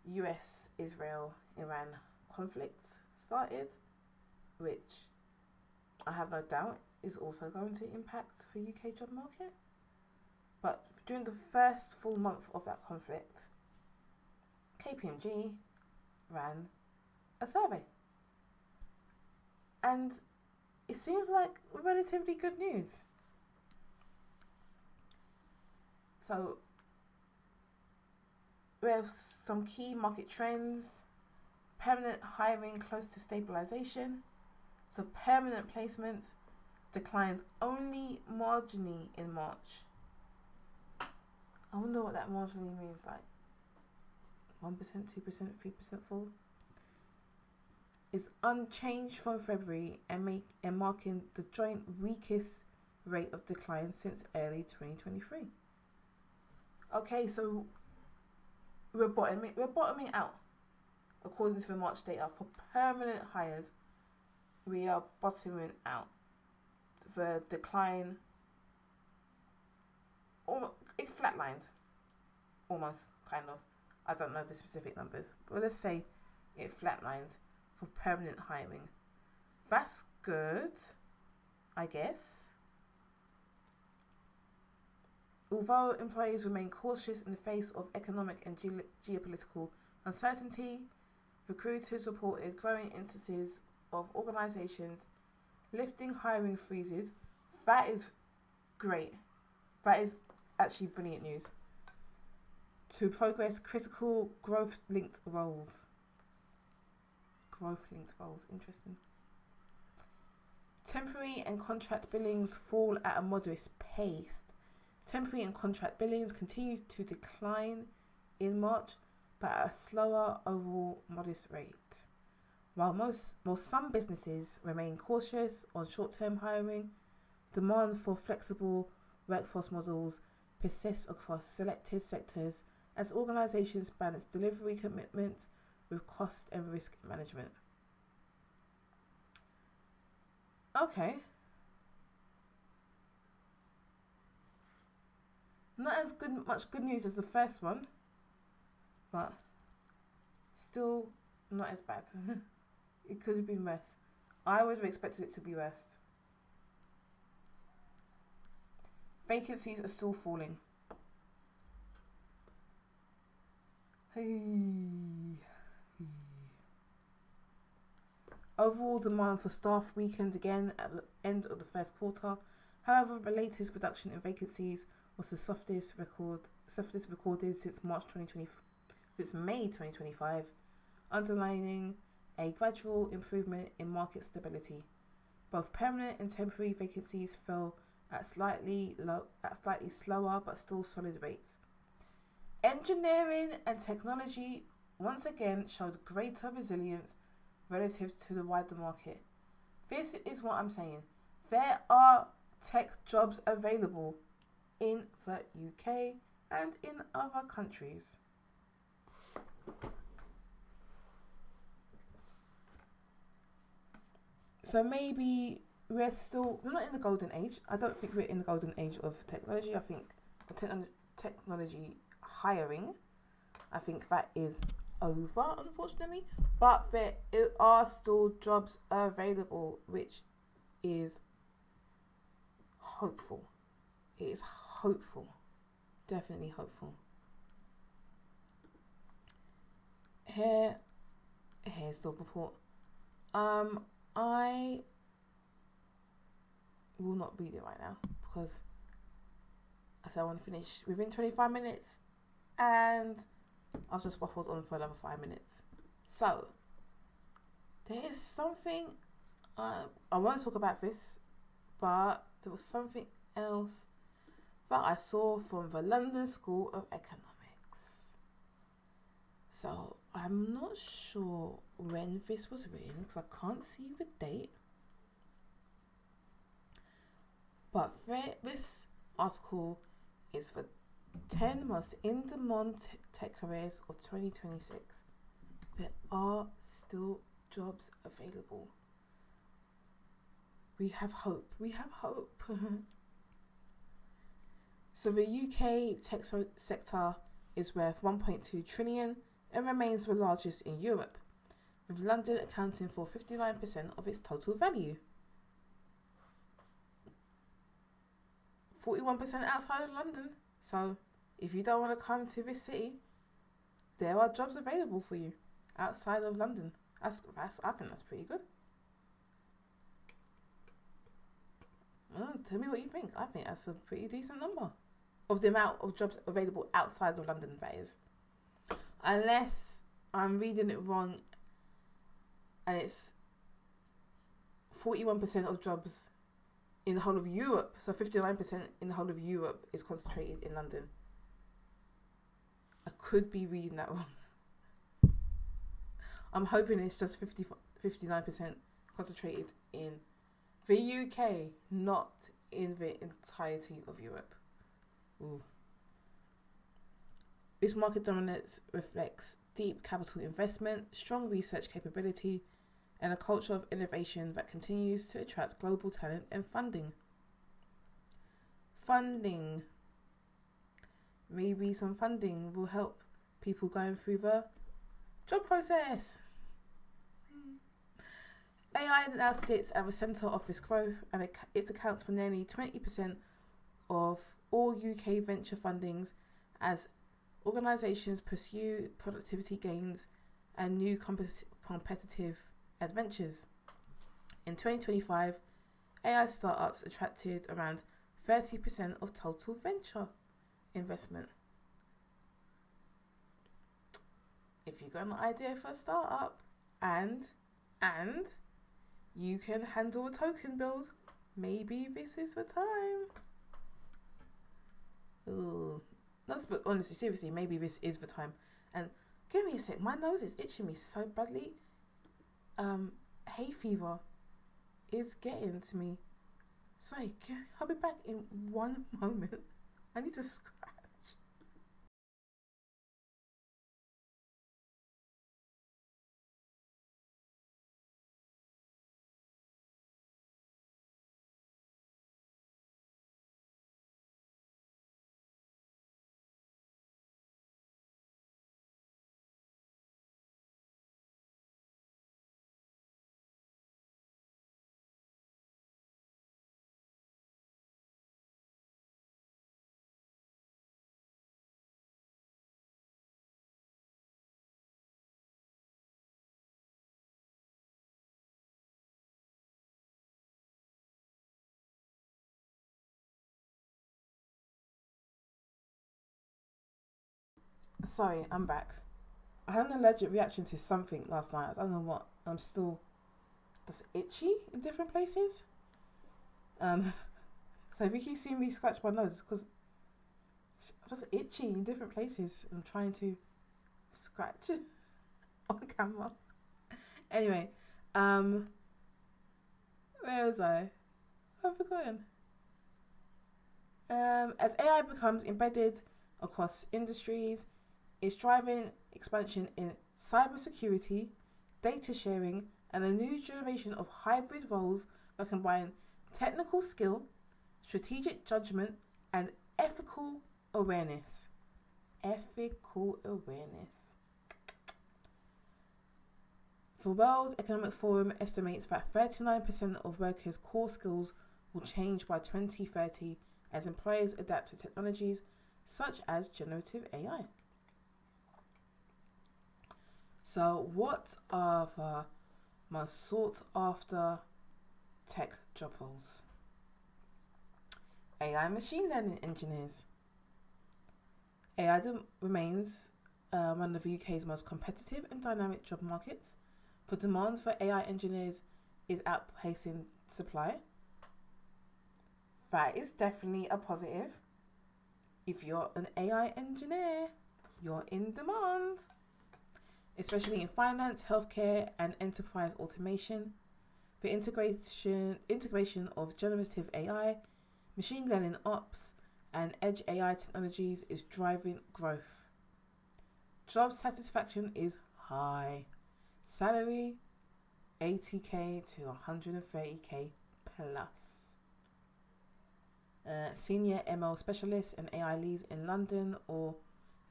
US-Israel-Iran conflict started, which I have no doubt is also going to impact the UK job market. But during the first full month of that conflict, KPMG ran a survey. And it seems like relatively good news. So we have some key market trends. Permanent hiring close to stabilisation. So permanent placements declined only marginally in March. I wonder what that marginally means, like 1%, 2%, 3% fall. It's unchanged from February and marking the joint weakest rate of decline since early 2023. Okay, so we're bottoming out. According to the March data for permanent hires, we are bottoming out. The decline, it flatlined, almost, kind of. I don't know the specific numbers, but let's say it flatlined for permanent hiring. That's good, I guess. Although employees remain cautious in the face of economic and geopolitical uncertainty, recruiters reported growing instances of organisations lifting hiring freezes. That is great. That is actually brilliant news. To progress critical growth-linked roles. Growth-linked roles, interesting. Temporary and contract billings fall at a modest pace. Temporary and contract billings continue to decline in March, but at a slower overall modest rate. While some businesses remain cautious on short-term hiring, demand for flexible workforce models persists across selected sectors as organisations balance delivery commitments with cost and risk management. Okay. Not as much good news as the first one, but still not as bad. It could have been worse. I would have expected it to be worse. Vacancies are still falling. Overall demand for staff weakened again at the end of the first quarter. However, the latest reduction in vacancies was the softest recorded since May 2025, underlining a gradual improvement in market stability. Both permanent and temporary vacancies fell at slightly slower but still solid rates. Engineering and technology once again showed greater resilience relative to the wider market. This is what I'm saying. There are tech jobs available in the UK and in other countries. So maybe we're not in the golden age. I don't think we're in the golden age of technology. I think technology hiring, I think that is over, unfortunately. But there are still jobs available, which is hopeful. It is hopeful. Definitely hopeful. Here's the report. I will not read it right now because I said I want to finish within 25 minutes and I've just waffled on for another 5 minutes. So there is something I want to talk about this, but there was something else that I saw from the London School of Economics. So I'm not sure when this was written because I can't see the date. But this article is for 10 most in-demand tech careers of 2026. There are still jobs available. We have hope. We have hope. So the UK tech sector is worth 1.2 trillion and remains the largest in Europe, with London accounting for 59% of its total value. 41% outside of London. So if you don't want to come to this city, there are jobs available for you outside of London. I think that's pretty good. Tell me what you think. I think that's a pretty decent number of the amount of jobs available outside of London, that is. Unless I'm reading it wrong and it's 41% of jobs in the whole of Europe, so 59% in the whole of Europe is concentrated in London. I could be reading that wrong. I'm hoping it's just 59% concentrated in the UK, not in the entirety of Europe. Ooh. This market dominance reflects deep capital investment, strong research capability, and a culture of innovation that continues to attract global talent and funding. Maybe some funding will help people going through the job process. AI now sits at the centre of this growth, and it accounts for nearly 20% of all UK venture fundings as organisations pursue productivity gains and new competitive adventures. In 2025, AI startups attracted around 30% of total venture investment. If you've got an idea for a startup and you can handle token bills, maybe this is the time. Ooh. But honestly, seriously, maybe this is the time. And give me a sec, my nose is itching me so badly. Hay fever is getting to me. Sorry, I'll be back in one moment. I need to scratch. Sorry, I'm back. I had an allergic reaction to something last night. I don't know what. I'm still just itchy in different places. So if you keep seeing me scratch my nose, it's because I'm just itchy in different places. I'm trying to scratch on camera. Anyway, where was I? I've forgotten. As AI becomes embedded across industries, it's driving expansion in cybersecurity, data sharing, and a new generation of hybrid roles that combine technical skill, strategic judgment, and ethical awareness. Ethical awareness. The World Economic Forum estimates that 39% of workers' core skills will change by 2030 as employers adapt to technologies such as generative AI. So what are the most sought after tech job roles? AI machine learning engineers. AI remains one of the UK's most competitive and dynamic job markets. The demand for AI engineers is outpacing supply. That is definitely a positive. If you're an AI engineer, you're in demand. Especially in finance, healthcare, and enterprise automation. The integration of generative AI, machine learning ops, and edge AI technologies is driving growth. Job satisfaction is high. Salary, 80k to 130k plus. Senior ML specialists and AI leads in London or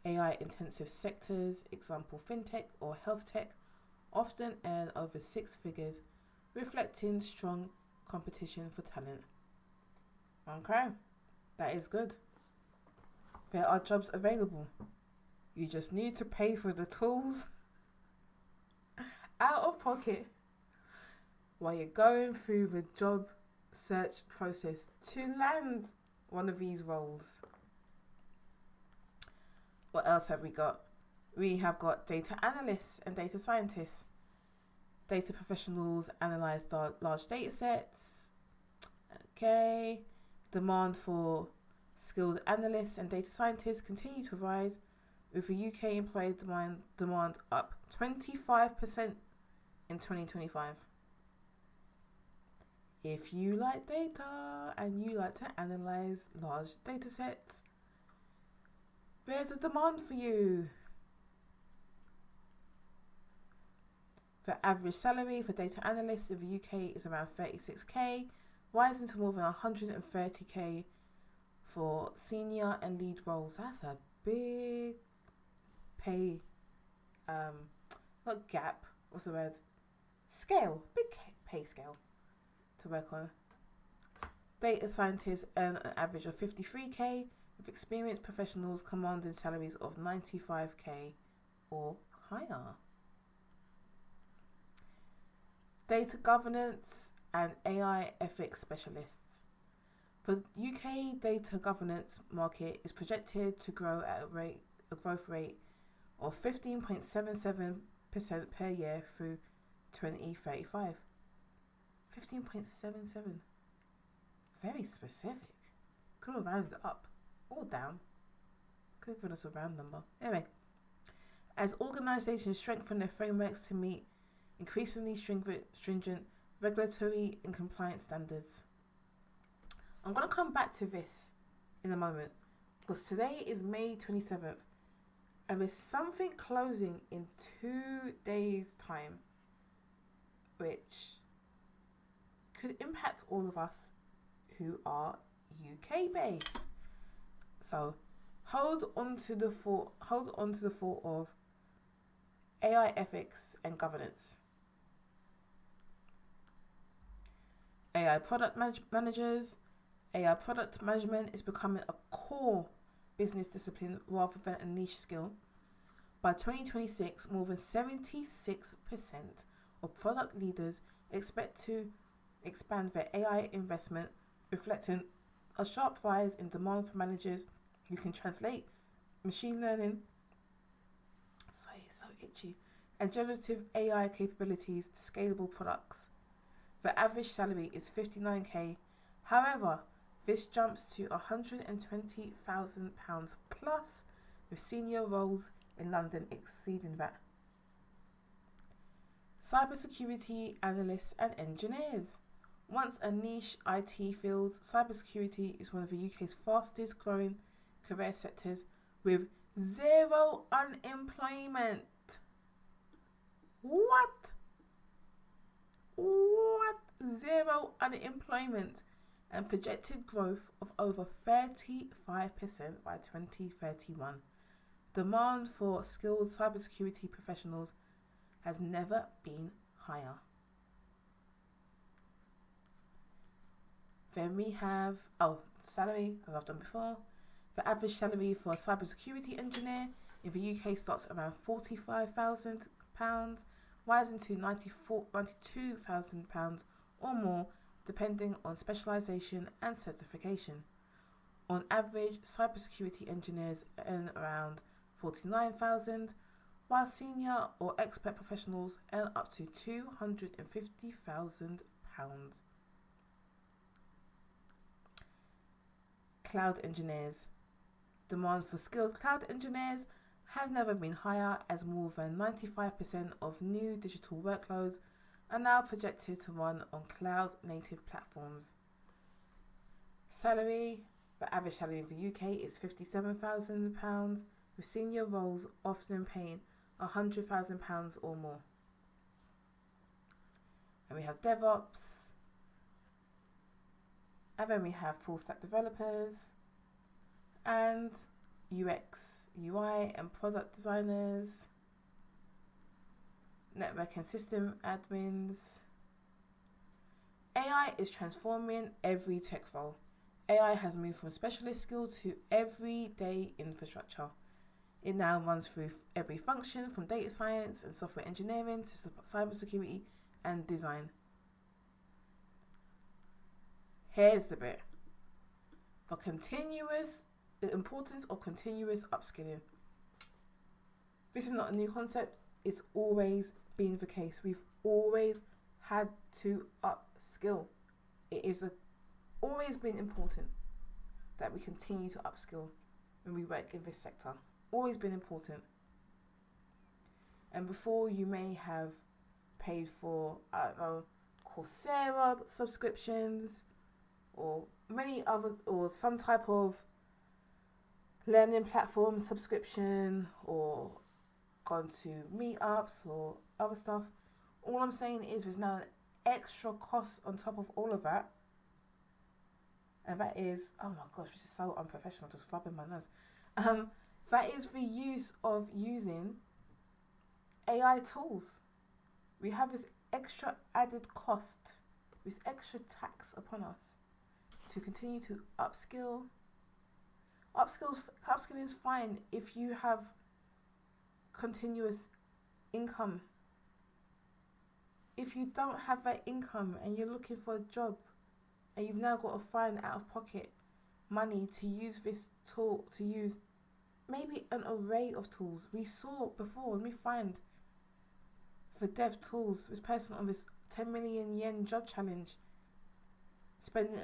AI intensive sectors, example fintech or health tech, often earn over 6 figures, reflecting strong competition for talent. Okay, that is good. There are jobs available. You just need to pay for the tools out of pocket while you're going through the job search process to land one of these roles. What else have we got? We have got data analysts and data scientists. Data professionals analyze large data sets. Okay. Demand for skilled analysts and data scientists continue to rise, with the UK employee demand up 25% in 2025. If you like data and you like to analyze large data sets, there's a demand for you. The average salary for data analysts in the UK is around 36k, rising to more than 130k for senior and lead roles. That's a big pay, not gap, what's the word? Scale, big pay scale to work on. Data scientists earn an average of 53k, with experienced professionals commanding salaries of 95k or higher. Data governance and AI ethics specialists. The UK data governance market is projected to grow at a growth rate of 15.77% per year through 2035. 15.77. Very specific. Could have rounded it up or down. Could have given us a round number. Anyway, as organisations strengthen their frameworks to meet increasingly stringent regulatory and compliance standards. I'm going to come back to this in a moment, because today is May 27th and there's something closing in 2 days' time which could impact all of us who are UK based. So hold on to the thought of AI ethics and governance. AI product managers. AI product management is becoming a core business discipline rather than a niche skill. By 2026, more than 76% of product leaders expect to expand their AI investment, reflecting a sharp rise in demand for managers who can translate machine learning, so itchy, and generative AI capabilities to scalable products. The average salary is 59k. However, this jumps to £120,000 plus, with senior roles in London exceeding that. Cybersecurity analysts and engineers. Once a niche IT field, cybersecurity is one of the UK's fastest growing career sectors, with zero unemployment. What? Zero unemployment and projected growth of over 35% by 2031. Demand for skilled cybersecurity professionals has never been higher. Then we have, salary, as I've done before. The average salary for a cybersecurity engineer in the UK starts around £45,000, rising to £92,000 or more, depending on specialisation and certification. On average, cybersecurity engineers earn around £49,000, while senior or expert professionals earn up to £250,000. Cloud engineers. Demand for skilled cloud engineers has never been higher, as more than 95% of new digital workloads are now projected to run on cloud-native platforms. Salary. The average salary in the UK is £57,000, with senior roles often paying £100,000 or more. And we have DevOps. And then we have full stack developers and UX, UI and product designers, network and system admins. AI is transforming every tech role. AI has moved from specialist skill to everyday infrastructure. It now runs through every function, from data science and software engineering to cybersecurity and design. Here's the bit. For the importance of continuous upskilling. This is not a new concept. It's always been the case. We've always had to upskill. It is always been important that we continue to upskill when we work in this sector. Always been important. And before, you may have paid for, I don't know, Coursera subscriptions or some type of learning platform subscription, or gone to meetups or other stuff. All I'm saying is there's now an extra cost on top of all of that. And that is, oh my gosh, this is so unprofessional, just rubbing my nose. That is the use of using AI tools. We have this extra added cost, this extra tax upon us to continue to upskill. Upskilling is fine if you have continuous income. If you don't have that income and you're looking for a job and you've now got to find out of pocket money to use this tool, to use maybe an array of tools. We saw before when we find the dev tools, this person on this 10 million yen job challenge spending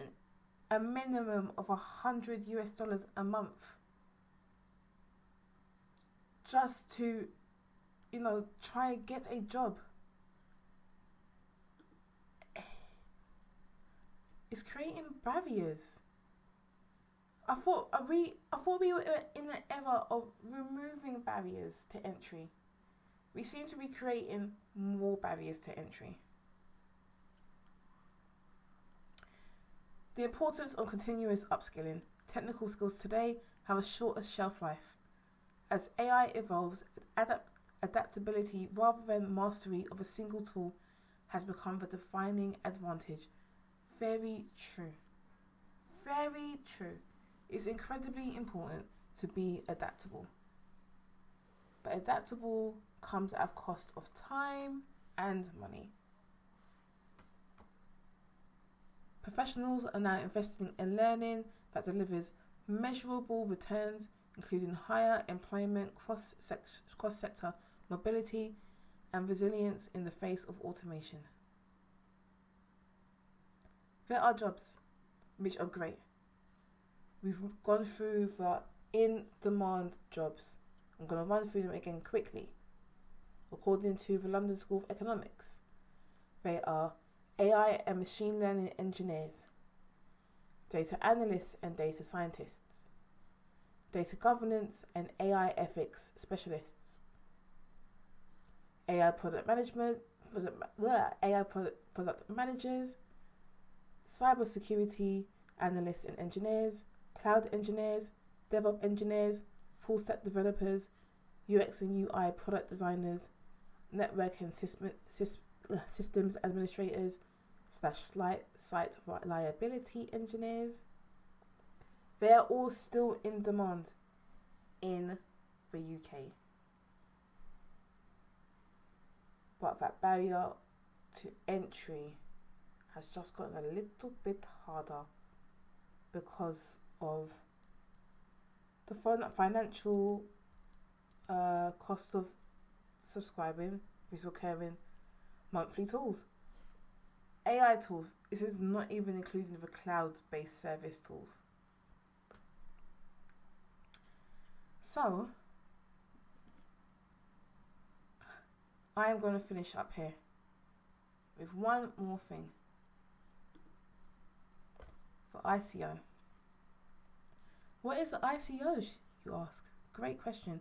a minimum of $100 a month just to, try and get a job. It's creating barriers. I thought we were in the era of removing barriers to entry. We seem to be creating more barriers to entry. The importance of continuous upskilling. Technical skills today have a shorter shelf life. As AI evolves, adaptability rather than mastery of a single tool has become the defining advantage. Very true. Very true. It's incredibly important to be adaptable. But adaptable comes at a cost of time and money. Professionals are now investing in learning that delivers measurable returns, including higher employment, cross-sector mobility, and resilience in the face of automation. There are jobs which are great. We've gone through the in-demand jobs. I'm going to run through them again quickly. According to the London School of Economics, they are AI and machine learning engineers, data analysts and data scientists, data governance and AI ethics specialists, AI product managers, cybersecurity analysts and engineers, cloud engineers, DevOps engineers, full stack developers, UX and UI product designers, network and systems administrators, /site reliability engineers. They are all still in demand in the UK. But that barrier to entry has just gotten a little bit harder because of the financial cost of subscribing these recurring monthly tools. AI tools, this is not even including the cloud-based service tools. So, I am going to finish up here with one more thing for ICO. What is the ICO, you ask? Great question.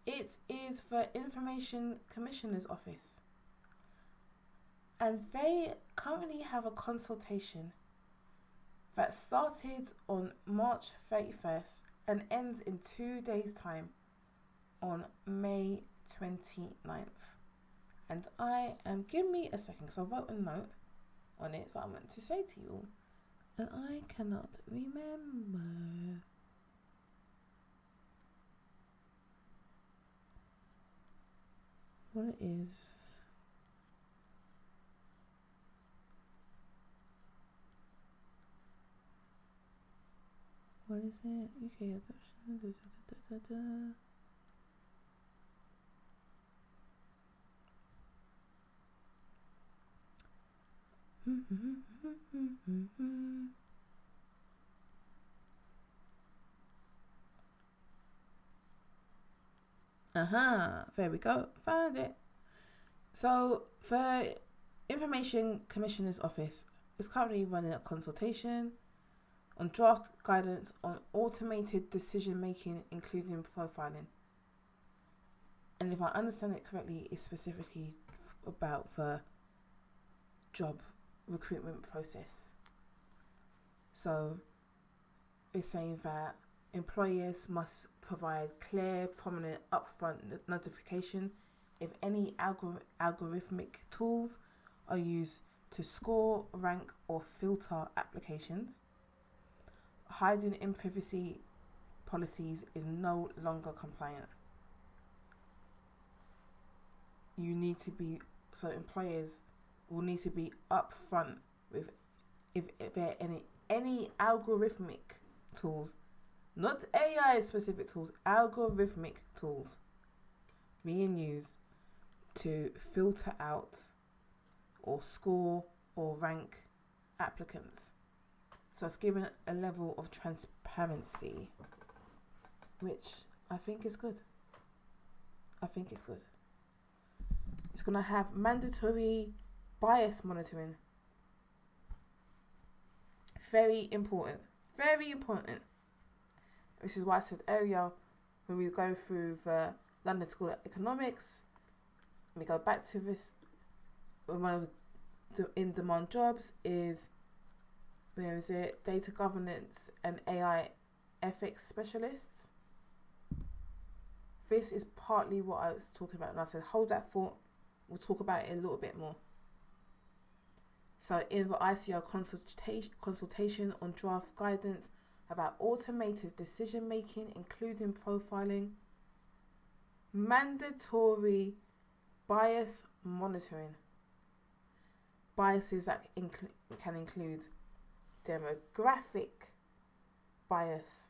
It is the Information Commissioner's Office. And they currently have a consultation that started on March 31st and ends in 2 days' time on May 29th. And give me a second, because I wrote a note on it that I meant to say to you, and I cannot remember. What it is. What is it? UK adoption. There we go. Found it. So, the Information Commissioner's Office is currently running a consultation on draft guidance on automated decision making, including profiling. And if I understand it correctly, it's specifically about the job recruitment process. So it's saying that employers must provide clear, prominent, upfront notification if any algorithmic tools are used to score, rank, or filter applications. Hiding in privacy policies is no longer compliant. Employers will need to be upfront with if there are any algorithmic tools, not AI specific tools, algorithmic tools being used to filter out or score or rank applicants. So it's given a level of transparency, which I think is good. It's going to have mandatory bias monitoring. Very important. This is why I said earlier, when we were going through the London School of Economics, we go back to this, one of the in-demand jobs is, where is it? Data governance and AI ethics specialists. This is partly what I was talking about, and I said hold that thought. We'll talk about it a little bit more. So in the ICO consultation on draft guidance about automated decision making, including profiling, mandatory bias monitoring. Biases that can include demographic bias,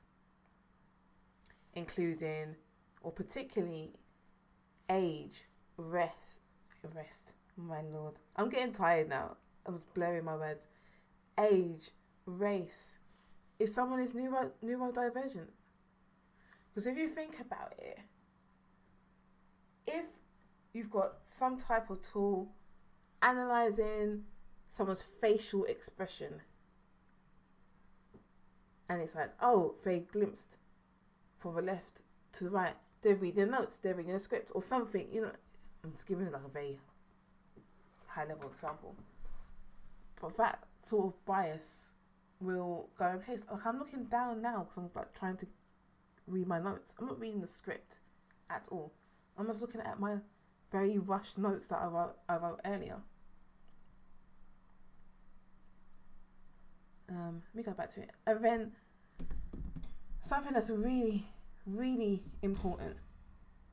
including or particularly age, rest, my lord. I'm getting tired now. I was blurring my words. Age, race. If someone is neurodivergent. Because if you think about it, if you've got some type of tool analysing someone's facial expression, and it's like, oh, they glimpsed from the left to the right, they're reading notes, they're reading a script or something, you know. I'm just giving it like a very high level example. But that sort of bias will go in place. Like, I'm looking down now because I'm like trying to read my notes. I'm not reading the script at all. I'm just looking at my very rushed notes that I wrote earlier. Let me go back to it. And then something that's really, really important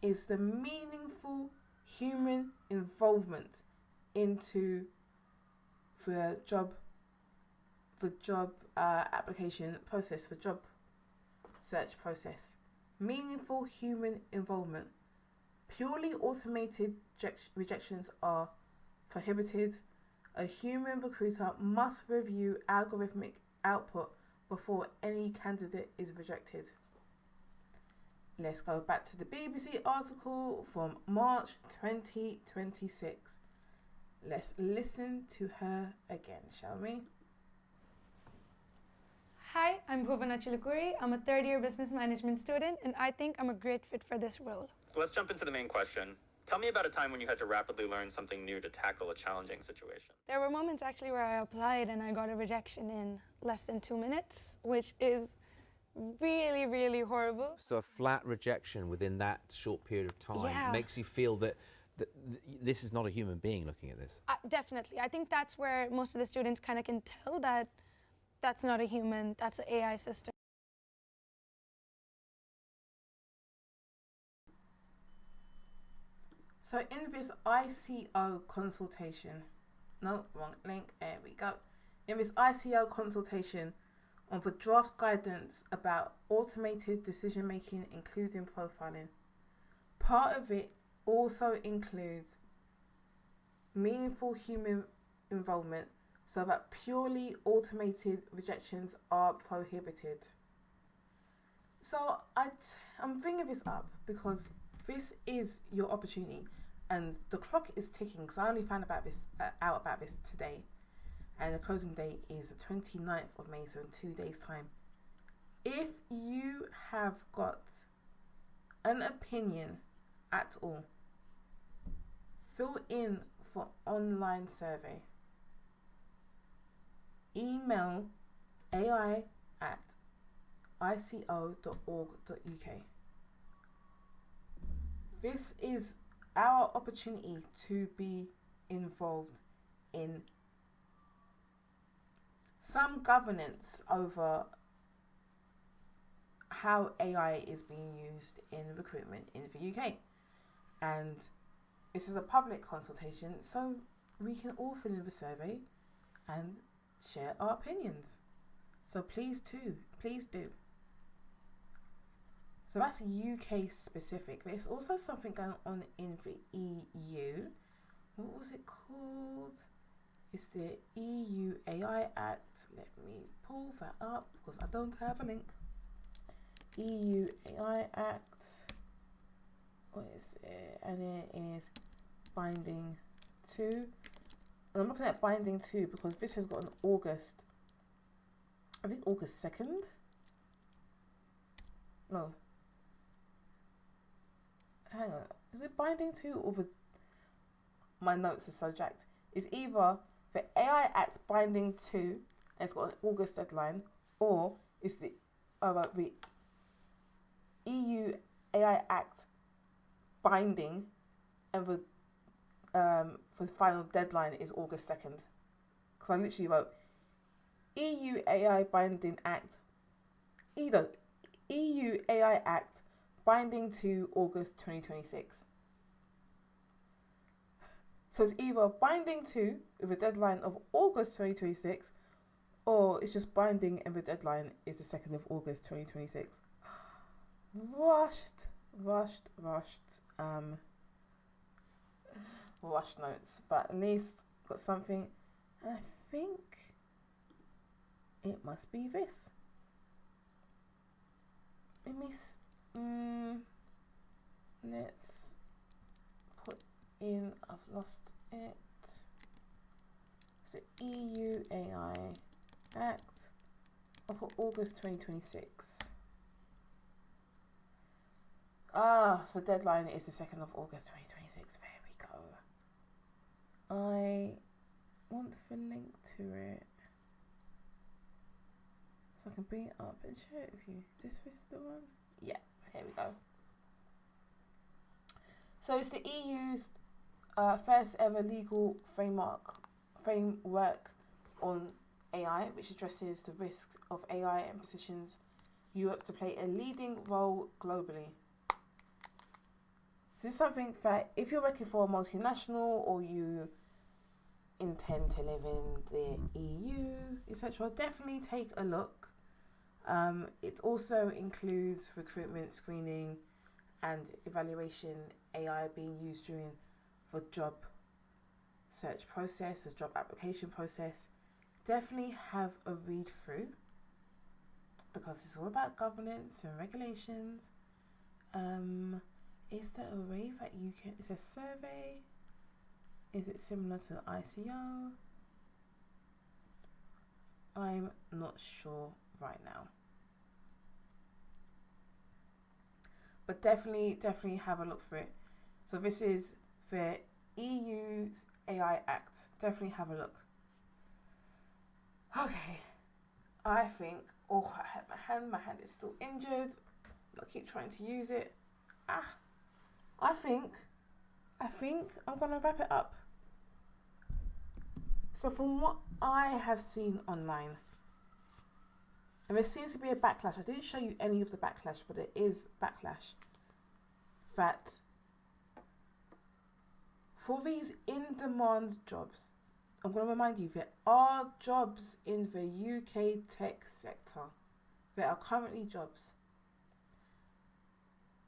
is the meaningful human involvement into the job application process, the job search process. Meaningful human involvement. Purely automated rejections are prohibited. A human recruiter must review algorithmic output before any candidate is rejected. Let's go back to the BBC article from March 2026. Let's listen to her again, shall we? Hi, I'm Bhuvana Chilukuri. I'm a third-year business management student, and I think I'm a great fit for this role. Let's jump into the main question. Tell me about a time when you had to rapidly learn something new to tackle a challenging situation. There were moments actually where I applied and I got a rejection in less than 2 minutes, which is really, really horrible. So a flat rejection within that short period of time makes you feel that this is not a human being looking at this. Definitely. I think that's where most of the students kind of can tell that that's not a human, that's an AI system. So in this ICO consultation, no, wrong link, there we go. In this ICO consultation on the draft guidance about automated decision making, including profiling. Part of it also includes meaningful human involvement so that purely automated rejections are prohibited. So I'm bringing this up because this is your opportunity, and the clock is ticking. So I only found out about this today, and the closing date is the 29th of May, so in 2 days' time. If you have got an opinion at all, fill in for online survey. Email ai@ico.org.uk. This is our opportunity to be involved in some governance over how AI is being used in recruitment in the UK. And this is a public consultation, so we can all fill in the survey and share our opinions. So please do. So that's UK specific, but it's also something going on in the EU. What was it called? It's the EU AI Act. Let me pull that up because I don't have a link. EU AI Act. What is it? And it is binding 2. And I'm looking at binding 2 because this has got an August. I think August 2nd. No. Hang on. Is it binding 2 or the... My notes are so jacked. It's either the AI Act binding 2 and it's got an August deadline, or it's the EU AI Act binding and the final deadline is August 2nd. Because I literally wrote EU AI binding act, either EU AI Act binding to August 2026. So it's either binding to with a deadline of August 2026, or it's just binding and the deadline is the 2nd of August 2026. Rushed notes, but at least got something, and I think it must be this. Let me let's put in, I've lost it. It's the EU AI Act. I'll put August 2026. The deadline is the 2nd of August 2026. There we go. I want the link to it so I can bring it up and share it with you. Is this the one? Yeah, here we go. So it's the EU's first ever legal framework on AI, which addresses the risks of AI and positions Europe to play a leading role globally. This is something that if you're working for a multinational or you intend to live in the EU, etc., definitely take a look. It also includes recruitment, screening, and evaluation AI being used during the job search process, the job application process. Definitely have a read through because it's all about governance and regulations. Is there a way that you can, is a survey? Is it similar to the ICO? I'm not sure right now. But definitely have a look for it. So this is the EU's AI Act. Definitely have a look. Okay. I think, oh, I had my hand is still injured. I keep trying to use it. I think I'm gonna wrap it up. So from what I have seen online, and there seems to be a backlash. I didn't show you any of the backlash, but it is backlash. That for these in-demand jobs, I'm going to remind you, there are jobs in the UK tech sector. There are currently jobs.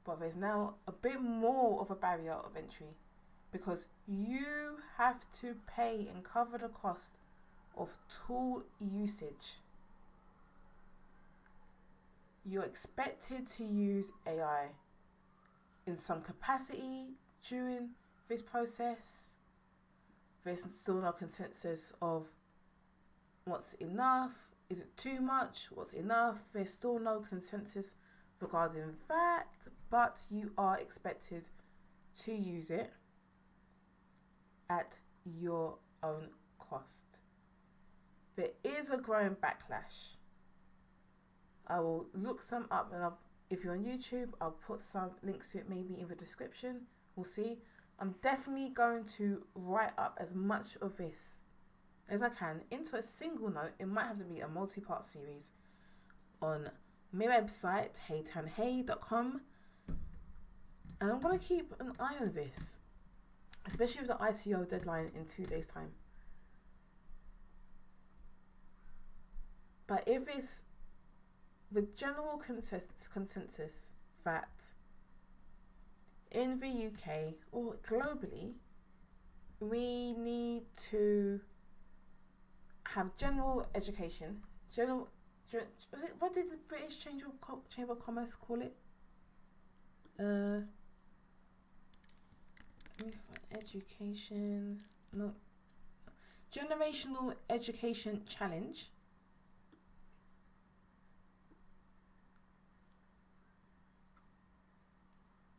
But there's now a bit more of a barrier of entry because you have to pay and cover the cost of tool usage. You're expected to use AI in some capacity during this process. There's still no consensus of what's enough. Is it too much? What's enough? There's still no consensus regarding that, but you are expected to use it at your own cost. There is a growing backlash. I will look some up, and if you're on YouTube, I'll put some links to it maybe in the description. We'll see. I'm definitely going to write up as much of this as I can into a single note. It might have to be a multi-part series on my website, heytanhey.com, and I'm going to keep an eye on this, especially with the ICO deadline in 2 days' time. But if it's the general consensus that in the UK or globally, we need to have general education, what did the British Chamber of Commerce call it? Education, no, generational education challenge.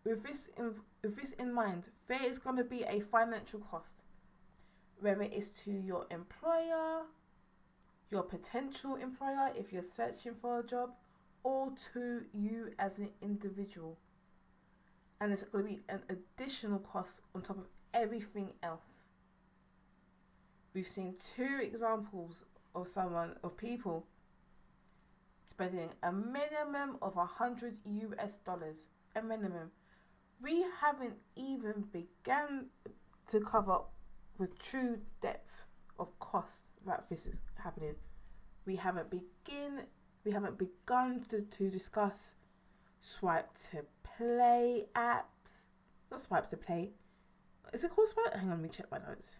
With this in mind, there is going to be a financial cost, whether it's to your employer, your potential employer if you're searching for a job, or to you as an individual. And it's going to be an additional cost on top of everything else. We've seen 2 examples of people spending a minimum of $100 US, a minimum. We haven't even begun to cover the true depth of cost that this is happening. We haven't begun to discuss swipe to play apps. Not swipe to play. Is it called swipe? Hang on, let me check my notes.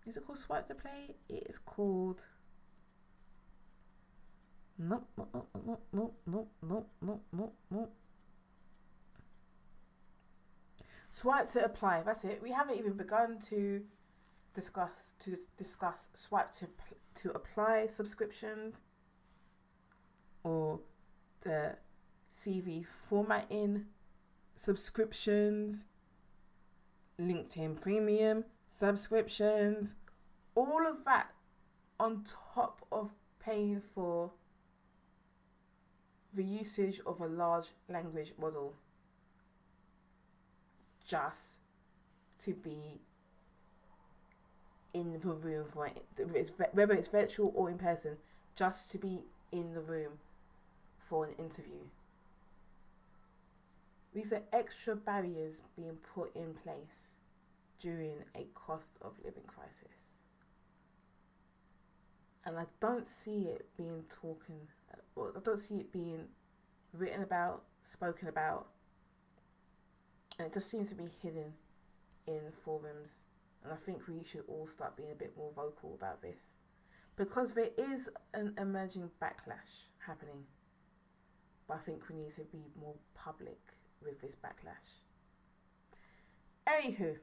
Is it called swipe to play? It is called. No. Swipe to apply. That's it. We haven't even begun to discuss swipe to apply subscriptions, or the CV formatting subscriptions, LinkedIn Premium subscriptions, all of that on top of paying for the usage of a large language model just to be in the room for it, whether it's virtual or in person, just to be in the room for an interview. These are extra barriers being put in place during a cost of living crisis. And I don't see it being I don't see it being written about, spoken about, and it just seems to be hidden in forums. And I think we should all start being a bit more vocal about this, because there is an emerging backlash happening. But I think we need to be more public with this backlash. Anywho,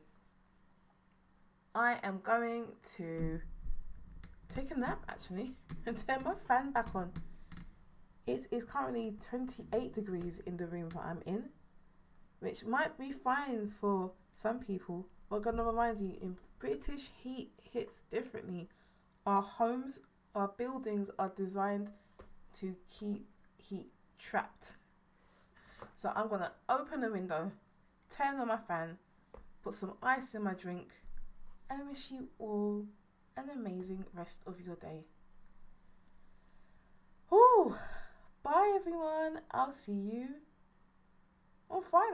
I am going to take a nap actually and turn my fan back on. It is currently 28 degrees in the room that I'm in, which might be fine for some people. We're going to remind you, in British, heat hits differently. Our homes, our buildings are designed to keep heat trapped. So I'm going to open the window, turn on my fan, put some ice in my drink, and wish you all an amazing rest of your day. Bye everyone. I'll see you on Friday.